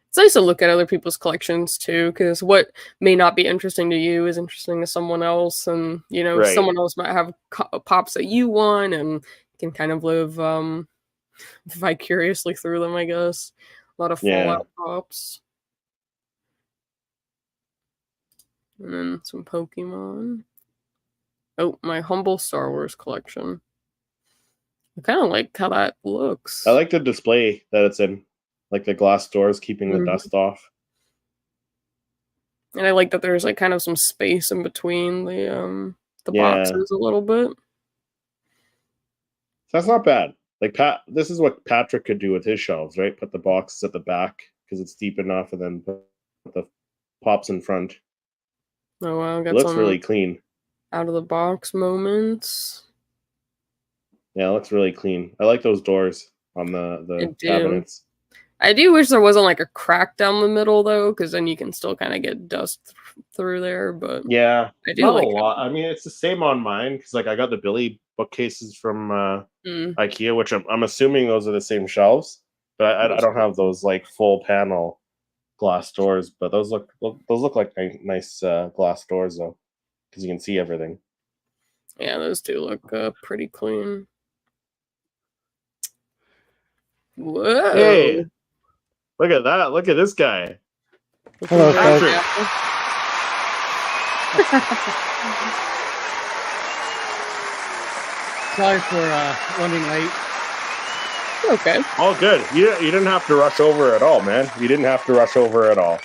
It's nice to look at other people's collections too, because what may not be interesting to you is interesting to someone else, and Right. someone else might have pops that you want, and you can kind of live vicariously through them, I guess. A lot of Fallout pops, and then some Pokemon. Oh, my humble Star Wars collection. I kind of like how that looks. I like the display that it's in, like the glass doors keeping the dust off. And I like that there's like kind of some space in between the boxes a little bit. That's not bad. Like this is what Patrick could do with his shelves, right? Put the boxes at the back because it's deep enough, and then put the pops in front. Oh wow, got It looks some really clean. out of the box moments. Yeah, it looks really clean. I like those doors on the cabinets. I do wish there wasn't like a crack down the middle though, because then you can still kind of get dust through there. But yeah, I do not like a lot. I mean, it's the same on mine because like I got the Billy bookcases from IKEA, which I'm assuming those are the same shelves, but I don't have those like full panel glass doors. But those look like nice glass doors though, because you can see everything. Yeah, those do look pretty clean. Whoa! Hey, look at that! Look at this guy. Hello, folks. Sorry for running late. Okay. All good. You didn't have to rush over at all, man. You didn't have to rush over at all.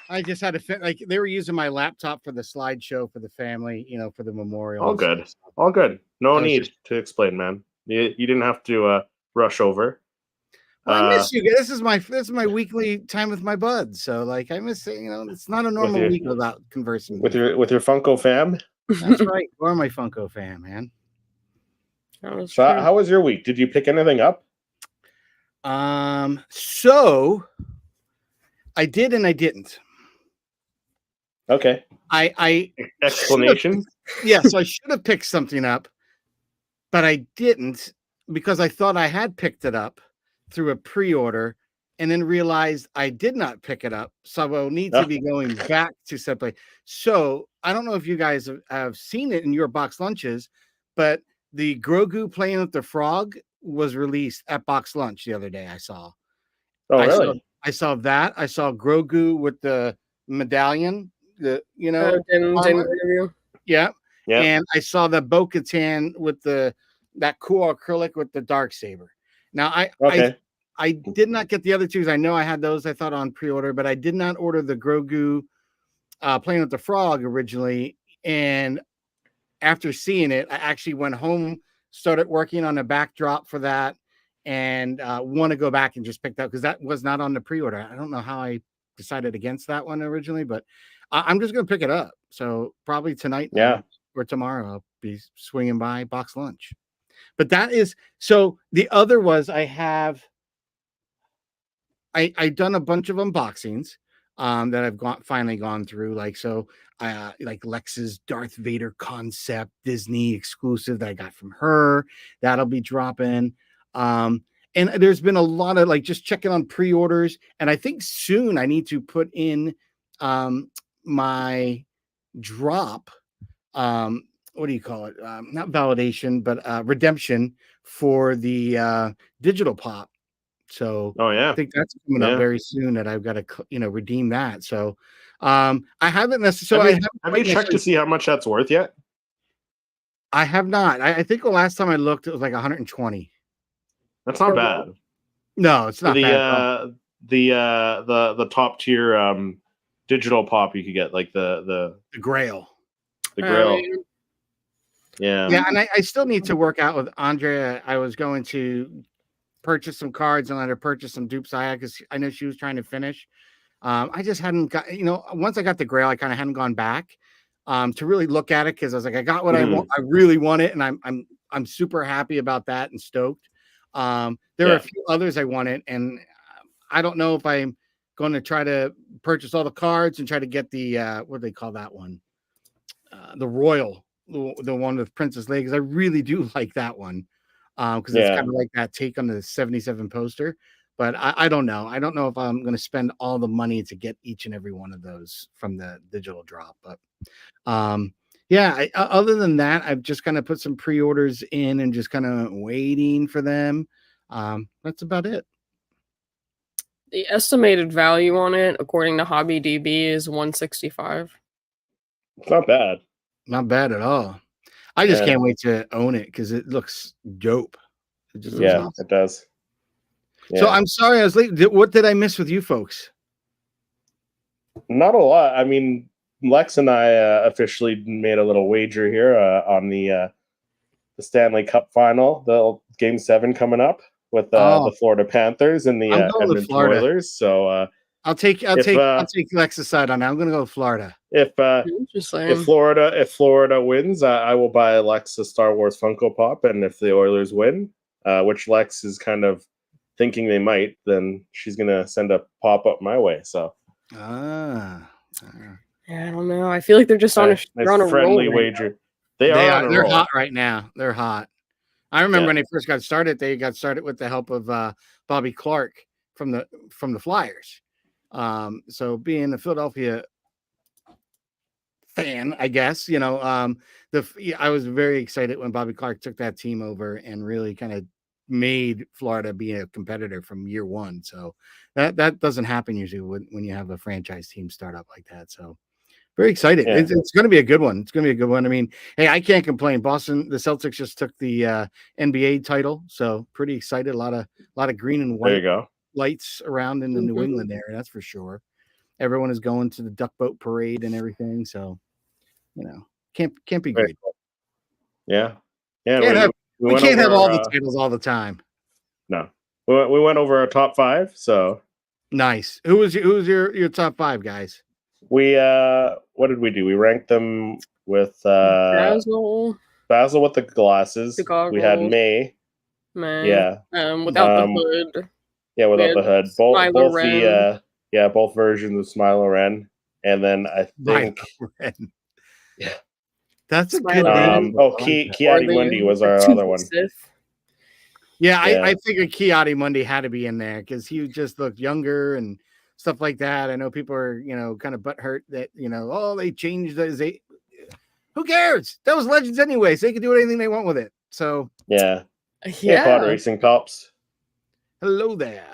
I just had to fit. Like they were using my laptop for the slideshow for the family, for the memorial. All good. All good. No need to explain, man. You didn't have to rush over. Well, I miss you guys. This is my weekly time with my buds. So like I miss it. It's not a normal week without conversing with your Funko fam. That's right. Or my Funko fam, man. So how was your week? Did you pick anything up? So I did and I didn't. Okay. I explanation. Yes, I should have picked something up, but I didn't because I thought I had picked it up through a pre-order and then realized I did not pick it up. So I will need to be going back to Subway. So I don't know if you guys have seen it in your box lunches, but the Grogu playing with the frog was released at Box Lunch the other day. I saw. Oh, really? I saw that. I saw Grogu with the medallion. Yeah. And I saw the Bo-Katan with that cool acrylic with the dark saber. Now I did not get the other two. I know I had those. I thought on pre-order, but I did not order the Grogu playing with the frog originally. And after seeing it, I actually went home, started working on a backdrop for that, and want to go back and just pick that because that was not on the pre-order. I don't know how I decided against that one originally, but I'm just gonna pick it up. So probably tonight, Yeah. or tomorrow, I'll be swinging by box lunch. But that is so. The other was I done a bunch of unboxings that I've finally gone through. Like so, like Lex's Darth Vader concept Disney exclusive that I got from her. That'll be dropping. And there's been a lot of like just checking on pre-orders, and I think soon I need to put in my drop. What do you call it? Not validation, but redemption for the digital pop. So Oh I yeah. think that's coming up Yeah. very soon that I've got to, redeem that. So I haven't necessarily. Have you checked to see how much that's worth yet? I have not. I think the last time I looked, it was like 120. That's not bad. No, it's not the bad. At all. the top tier digital pop you could get, like the Grail. Grail. Yeah. Yeah, and I still need to work out with Andrea. I was going to purchase some cards and let her purchase some dupes I had because I know she was trying to finish. I just hadn't got, once I got the Grail, I kind of hadn't gone back to really look at it because I was like, I got what I want. I really want it, and I'm super happy about that and stoked. There are a few others I wanted, and I don't know if I'm going to try to purchase all the cards and try to get the what do they call that one? The Royal, the one with Princess Leia, because I really do like that one. Because it's kind of like that take on the 77 poster. But I don't know. I don't know if I'm going to spend all the money to get each and every one of those from the digital drop. But other than that, I've just kind of put some pre-orders in and just kind of waiting for them. That's about it. The estimated value on it, according to HobbyDB, is $165. It's not bad. Not bad at all. I just can't wait to own it because it looks dope. It just looks awesome. It does. Yeah. So I'm sorry I was late. What did I miss with you folks? Not a lot. I mean, Lex and I officially made a little wager here on the Stanley Cup final, the Game 7 coming up with the Florida Panthers and the Edmonton Oilers. So I'll take Lex's side on that. I'm going to go with Florida. If Florida wins, I will buy Lex a Star Wars Funko Pop, and if the Oilers win, which Lex is kind of thinking they might, then she's gonna send a pop up my way. So, I don't know. I feel like they're just on a friendly roll wager. They're hot right now. They're hot. I remember when they first got started. They got started with the help of Bobby Clark from the Flyers. So being a Philadelphia fan, I guess, I was very excited when Bobby Clark took that team over and really kind of made Florida be a competitor from year one. So that doesn't happen usually when you have a franchise team start up like that. So very excited. Yeah. It's going to be a good one. It's going to be a good one. I mean, hey, I can't complain. Boston, the Celtics just took the NBA title, so pretty excited. A lot of green and white lights around in the New England area. That's for sure. Everyone is going to the duck boat parade and everything. So, can't be great. Cool. Yeah. We can't have all the titles all the time. No, we went over our top 5. So nice. Who's your top 5 guys? We what did we do? We ranked them with Basil with the glasses. We had May. Yeah. Without the hood. Yeah, without the hood. Both versions of Smilo Ren. And then I think that's a good name. Kiadi Mundi was our other one. Yeah, I figured Kiadi Mundi had to be in there because he just looked younger and stuff like that. I know people are, kind of butthurt that, they changed the. Who cares? That was Legends anyway, so they can do anything they want with it. So yeah. Pod Racing Cops. Hello there.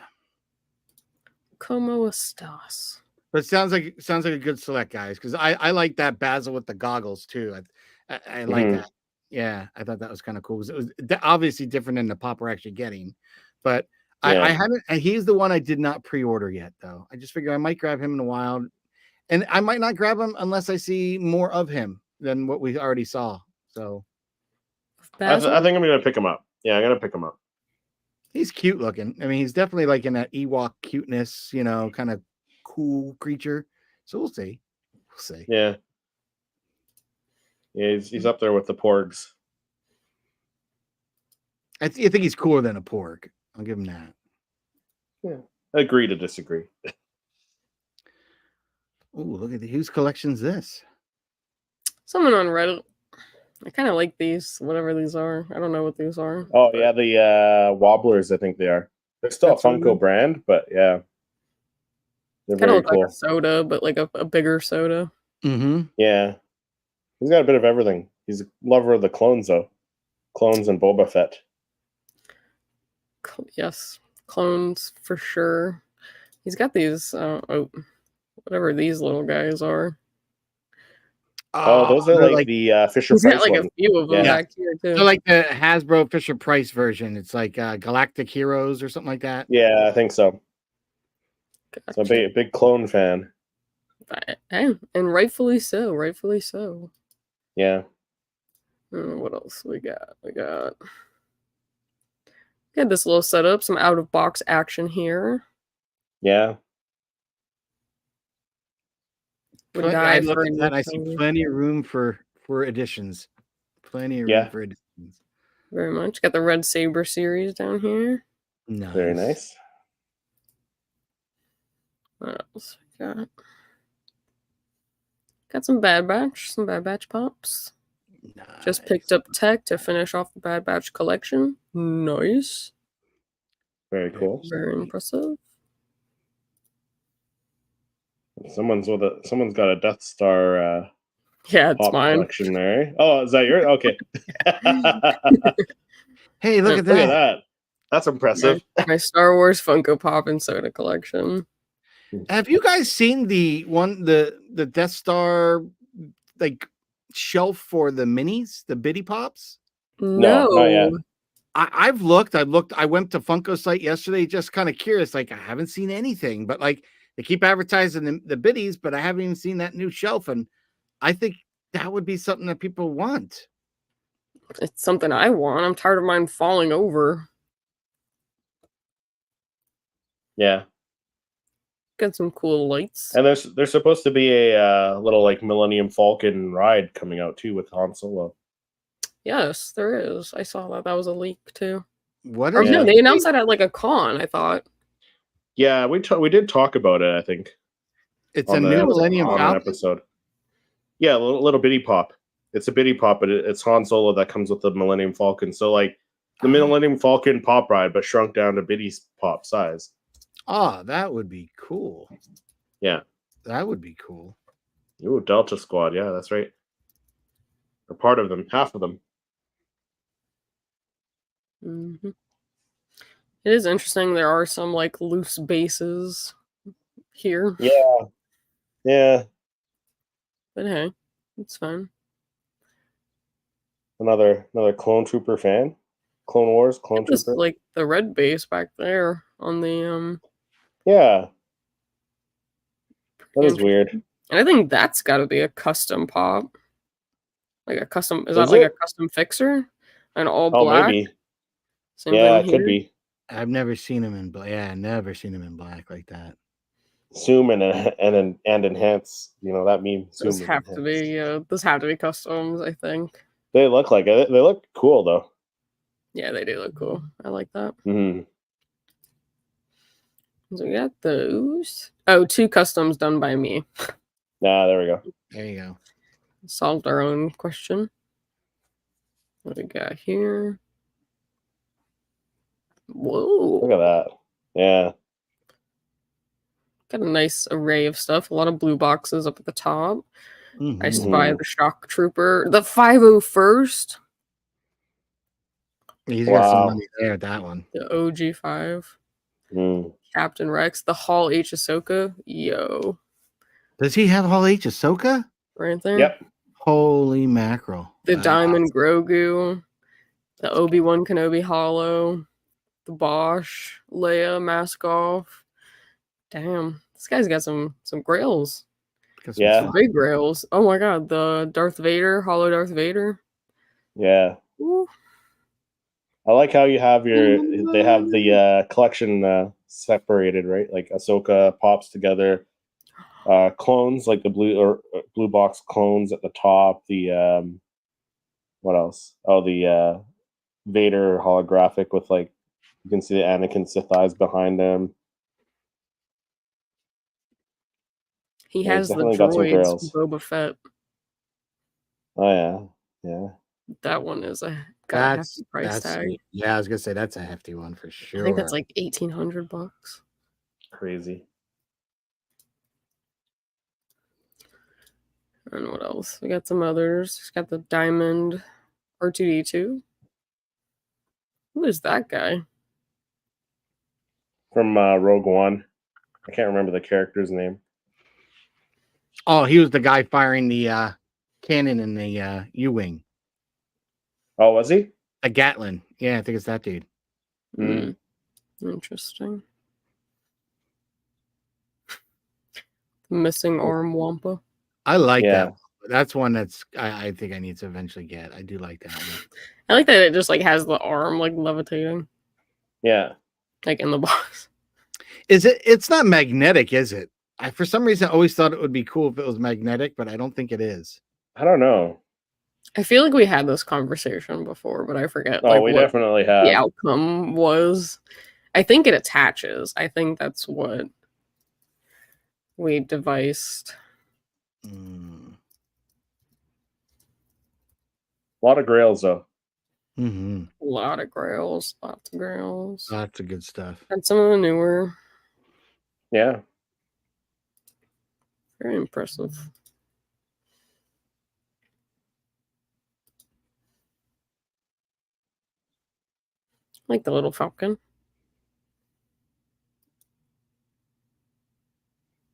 Como estás? But it sounds like a good select, guys, because I like that Basil with the goggles too. I like that. Yeah, I thought that was kind of cool. It was obviously different than the pop we're actually getting, but I haven't. And he's the one I did not pre-order yet, though. I just figured I might grab him in a while, and I might not grab him unless I see more of him than what we already saw. So, I think I'm going to pick him up. Yeah, I'm going to pick him up. He's cute looking. I mean, he's definitely like in that Ewok cuteness, kind of cool creature. So we'll see. We'll see. Yeah. Yeah, he's up there with the porgs. I think he's cooler than a porg. I'll give him that. Yeah. Agree to disagree. Oh, look at whose collection's this? Someone on Reddit. I kind of like these, whatever these are. I don't know what these are. Oh yeah, the Wobblers, I think they are. They're still That's a Funko brand, but yeah. They're Kind of very look like cool. a soda, but like a bigger soda. Mm-hmm. Yeah. He's got a bit of everything. He's a lover of the clones, though. Clones and Boba Fett. Yes, clones for sure. He's got these, whatever these little guys are. Oh, those are they're like the Fisher He's got Price like ones. a few of them Yeah. back here too. they're like the Hasbro Fisher Price version. It's like Galactic Heroes or something like that. Yeah, I think so. Gotcha. So big clone fan. Hey, and rightfully so. Rightfully so. Yeah. What else we got? We got this little setup, some out of box action here. Yeah. Would I die look for at a that. new I see color. plenty of room for additions. Plenty of room Yeah. for additions. Very much. Got the Red Saber series down here. Nice. Very nice. What else we got? Got some Bad Batch pops. Just picked up tech to finish off the Bad Batch collection. Nice. Very cool. Very impressive. Someone's got a Death Star Yeah, it's pop mine. collection there. Oh, is that yours? Okay. Hey, look at Look that. at that. That's impressive. My Star Wars Funko Pop and Soda collection. Have you guys seen the Death Star like shelf for the minis, the Bitty Pops? No, not yet. I've looked. I went to Funko site yesterday, just kind of curious. Like I haven't seen anything, but like they keep advertising the biddies, but I haven't even seen that new shelf. And I think that would be something that people want. It's something I want. I'm tired of mine falling over. Yeah. Got some cool lights. And there's supposed to be a little like Millennium Falcon ride coming out too with Han Solo. Yes, there is. I saw that. That was a leak too. What Or is no, it? they announced that at like a con, I thought. Yeah, we did talk about it, I think. It's a new Millennium on an Falcon. episode. Yeah, a little bitty pop. It's a bitty pop, but it's Han Solo that comes with the Millennium Falcon. So like the Millennium Falcon pop ride, but shrunk down to bitty pop size. Oh, that would be cool. Yeah. That would be cool. Ooh, Delta Squad. Yeah, that's right. Or part of them, half of them. Mm-hmm. It is interesting. There are some like loose bases here. Yeah. Yeah. But hey, it's fine. Another Clone Trooper fan. Clone Wars, Clone Just Trooper. like the red base back there on the Yeah. That is weird. And I think that's got to be a custom pop. Like a custom. Is that Is like it? a custom fixer? And all Oh, black. maybe. Same Yeah, thing it could here. be. I've never seen him in black. Yeah, never seen him in black like that. Zoom and enhance. You know that meme. Zoom Those and have to enhance. be. Those have to be customs. I think. They look like it. They look cool though. Yeah, they do look cool. I like that. Mm-hmm. So we got those. Oh, 2 customs done by me. There we go. There you go. Solved our own question. What do we got here? Whoa. Look at that. Yeah. Got a nice array of stuff. A lot of blue boxes up at the top. Mhm. I used to buy the Shock Trooper. The 501st. He's got some Wow. money there. That one. The OG5. Mm. Captain Rex. The Hall H Ahsoka. Yo. Does he have Hall H Ahsoka? Right there. Yep. Holy mackerel! The Wow. Diamond Grogu. The Obi-Wan Kenobi Hollow. The Bosch. Leia Mask Off. Damn. This guy's got some grails. Got some Yeah. Some big grails. Oh my god. The Darth Vader. Hollow Darth Vader. Yeah. Ooh. I like how you have they have the collection separated, right? Like Ahsoka pops together, clones, like the blue box clones at the top. The what else? Oh, the Vader holographic with like you can see the Anakin Sith eyes behind him. He Yeah, he's has the definitely got some droids grails. from Boba Fett. Oh yeah, yeah. That one is got a hefty price That's tag. yeah, I was gonna say that's a hefty one for sure. I think that's like $1,800. Crazy. And what else? We got some others. He's got the diamond R2D2. Who is that guy? From Rogue One. I can't remember the character's name. Oh, he was the guy firing the cannon in the U-wing. Oh, was he? A Gatlin. Yeah, I think it's that dude. Mm. Interesting. Missing arm Wampa. I like Yeah. that. That's one that's I think I need to eventually get. I do like that one. I like that it just like has the arm like levitating, Yeah. like in the box. It's not magnetic, is it? I for some reason always thought it would be cool if it was magnetic, but I don't think it is. I don't know. I feel like we had this conversation before, but I forget. Oh, like, we what definitely have. the outcome was. I think it attaches. I think that's what we devised. Mm. A lot of grails though. Mm-hmm. A lot of grails, lots of grails. Lots of good stuff. And some of the newer. Yeah. Very impressive. Like the little falcon.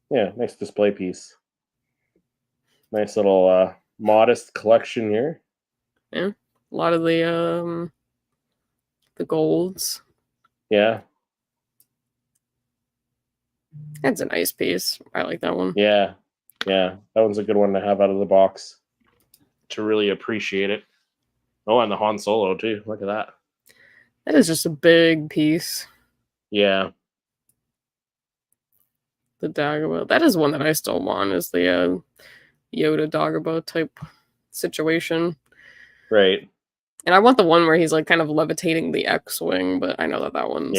Yeah, nice display piece. Nice little modest collection here. Yeah. A lot of the golds. Yeah. That's a nice piece. I like that one. Yeah. Yeah. That one's a good one to have out of the box to really appreciate it. Oh, and the Han Solo too. Look at that. That is just a big piece. Yeah. The Dagobah. That is one that I still want, is the Yoda Dagobah type situation. Right. And I want the one where he's like kind of levitating the X-Wing, but I know that one's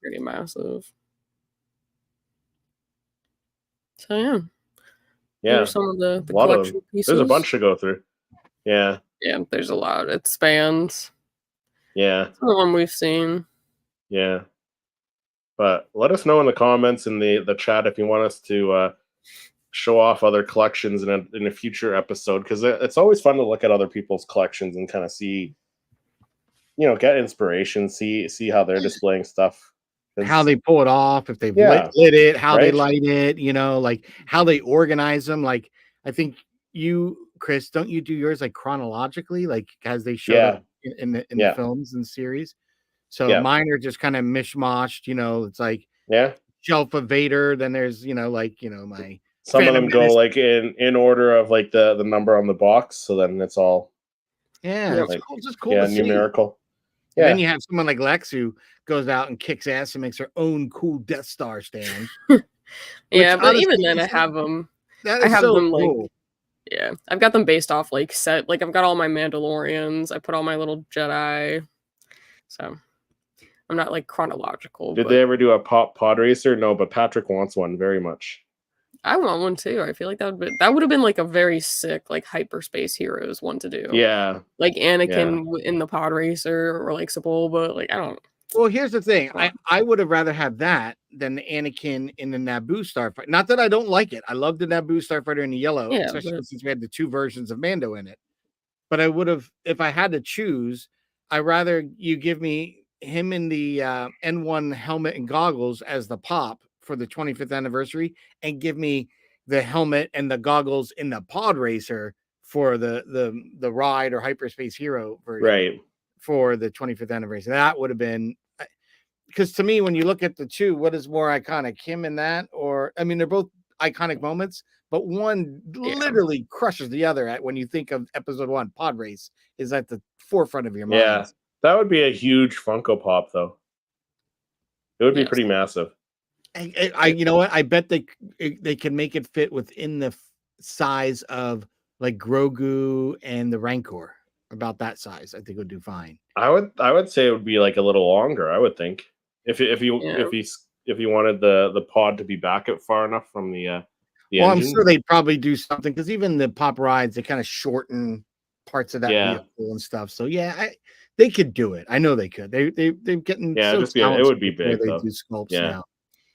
pretty massive. So yeah. Yeah. Those are some of the collection pieces. There's a bunch to go through. Yeah. Yeah, there's a lot. It spans. Yeah. Some of them we've seen. Yeah. But let us know in the comments in the chat if you want us to show off other collections in a future episode, because it's always fun to look at other people's collections and kind of see, get inspiration, see how they're displaying stuff. How they pull it off, if they've lit it, how they light it, like how they organize them. Like, I think you, Chris, don't you do yours like chronologically, like as they showed up in the films and series? So mine are just kind of mishmashed, it's like shelf of Vader, then there's my some Phantom of them Menace. Go like in order of like the number on the box, so then it's all it's just cool to numerical. And then you have someone like Lex who goes out and kicks ass and makes her own cool Death Star stand. Yeah, but even then I have them. I have them cool. Like, yeah, I've got them based off like set. Like I've got all my Mandalorians. I put all my little Jedi. So I'm not like chronological. Did they ever do a pod racer? No, but Patrick wants one very much. I want one too. I feel like that would have been like a very sick like hyperspace heroes one to do. Yeah, like Anakin in the pod racer or like Sebulba. Like I don't. Well, here's the thing. I would have rather had that than the Anakin in the Naboo Starfighter. Not that I don't like it. I love the Naboo Starfighter in the yellow, especially since we had the two versions of Mando in it. But I would have, if I had to choose, I'd rather you give me him in the N1 helmet and goggles as the pop for the 25th anniversary, and give me the helmet and the goggles in the pod racer for the ride or hyperspace hero version for the 25th anniversary. That would have been, because to me, when you look at the two, what is more iconic, him in that, or I mean, they're both iconic moments, but one literally crushes the other when you think of episode 1. Pod race is at the forefront of your mind. Yeah, that would be a huge Funko Pop, though. It would be pretty massive. You know what? I bet they can make it fit within the size of like Grogu and the Rancor. About that size, I think it would do fine. I would say it would be like a little longer. I would think if Yeah. you wanted the pod to be back up far enough from the Well, I'm engine. sure they'd probably do something because even the pop rides, they kind of shorten parts of that Yeah. vehicle and stuff. So yeah, they could do it. I know they could. They've getting Yeah, so it talented would be with the way big they though. do sculpts Yeah. now.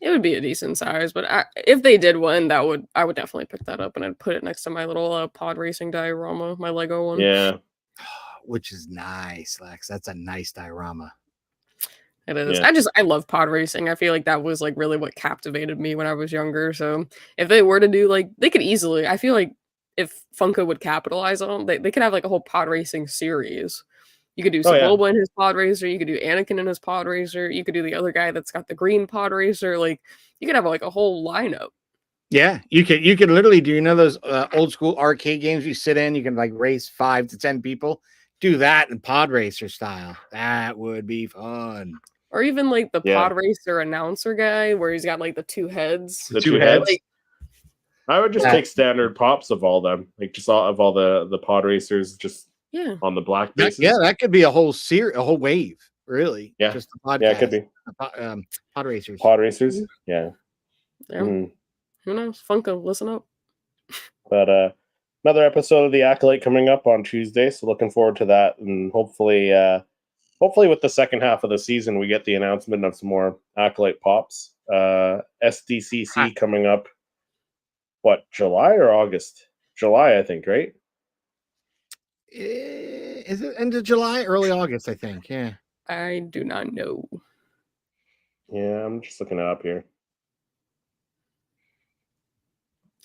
It would be a decent size, but if they did one, I would definitely pick that up and I'd put it next to my little pod racing diorama, my Lego one. Yeah. Which is nice, Lex. That's a nice diorama. It is. Yeah. I love pod racing. I feel like that was like really what captivated me when I was younger. So if they were to do like, they could easily, I feel like if Funko would capitalize on them, they could have like a whole pod racing series. You could do Oh, yeah. Sebulba in his pod racer, you could do Anakin in his pod racer, you could do the other guy that's got the green pod racer, like you could have like a whole lineup. Yeah, you could literally do, you know, those old school arcade games you sit in, you can like race 5 to 10 people. Do that in pod racer style. That would be fun. Or even like the Yeah. pod racer announcer guy where he's got like the two heads. The two heads. Like, I would just take standard pops of all them, like just all the pod racers, just yeah. on the black bases. That could be a whole series, a whole wave, really. Yeah. Just the podcast. Yeah, it could be Pod racers. pod racers. Yeah. Yeah. Mhm. Who knows? Funko, listen up. But another episode of the Acolyte coming up on Tuesday, so looking forward to that, and hopefully with the second half of the season we get the announcement of some more Acolyte pops. SDCC coming up. What, July or August? July, I think, right? Is it end of July, early August? I think. Yeah. I do not know. Yeah, I'm just looking it up here.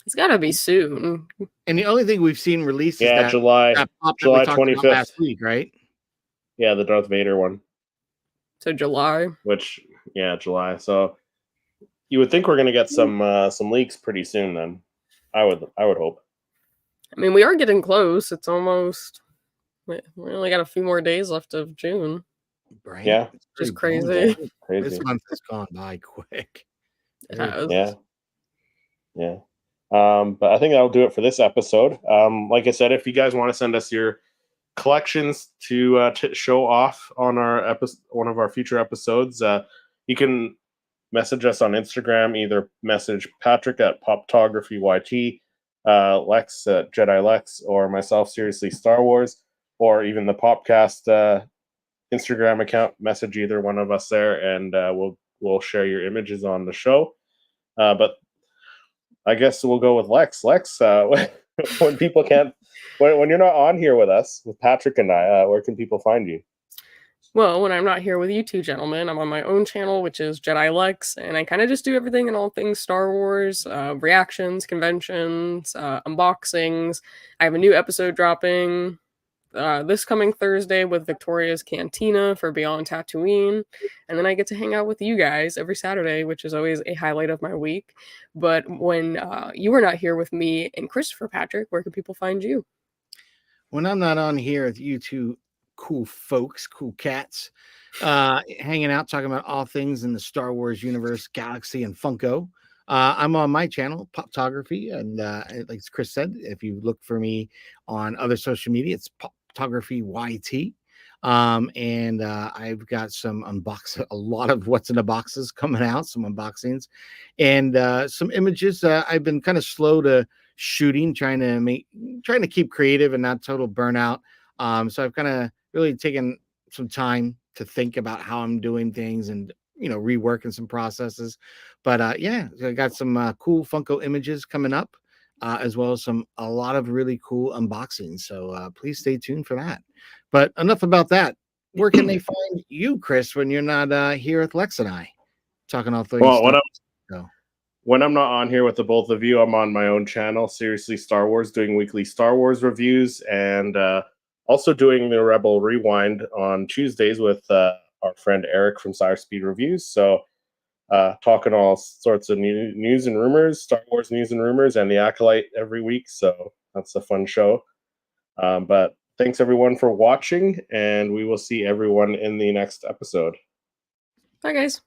It's gotta be soon. And the only thing we've seen released is that July pop that July we talked about 25th last week, right? Yeah, the Darth Vader one. So July. Which, yeah, July. So you would think we're gonna get some leaks pretty soon. Then I would hope. I mean, we are getting close. It's almost. We only got a few more days left of June. Right. Yeah. It's Just pretty crazy. bold. Crazy. This month has gone by quick. It has. Yeah. Yeah. But I think that'll do it for this episode. Like I said, if you guys want to send us your collections to show off on our one of our future episodes, you can message us on Instagram. Either message Patrick at PoptographyYT, Lex at Jedi Lex, or myself, Seriously Star Wars, or even the Popcast Instagram account. Message either one of us there, and we'll share your images on the show. But I guess we'll go with Lex. Lex, when people can't, when you're not on here with us, with Patrick and I, where can people find you? Well, when I'm not here with you two gentlemen, I'm on my own channel, which is Jedi Lex, and I kind of just do everything and all things Star Wars, reactions, conventions, unboxings. I have a new episode dropping this coming Thursday with Victoria's Cantina for Beyond Tatooine, and then I get to hang out with you guys every Saturday, which is always a highlight of my week. But when you are not here with me and Christopher Patrick, where can people find you? When I'm not on here with you two cool folks, cool cats, hanging out, talking about all things in the Star Wars universe, galaxy, and Funko, I'm on my channel, Poptography, and like Chris said, if you look for me on other social media, it's Poptography YT. And I've got some a lot of what's in the boxes coming out, some unboxings, and some images. I've been kind of slow to shooting, trying to keep creative and not total burnout. So I've kind of really taken some time to think about how I'm doing things and reworking some processes. But yeah, I got some cool Funko images coming up, as well as a lot of really cool unboxings. So please stay tuned for that. But enough about that. Where can they find you, Chris, when you're not here with Lex and I talking all things? Well, when I'm not on here with the both of you, I'm on my own channel, Seriously Star Wars, doing weekly Star Wars reviews, and also doing the Rebel Rewind on Tuesdays with our friend Eric from Sire Speed Reviews. So talking all sorts of news and rumors, Star Wars news and rumors, and the Acolyte every week. So that's a fun show. But thanks everyone for watching, and we will see everyone in the next episode. Bye, guys.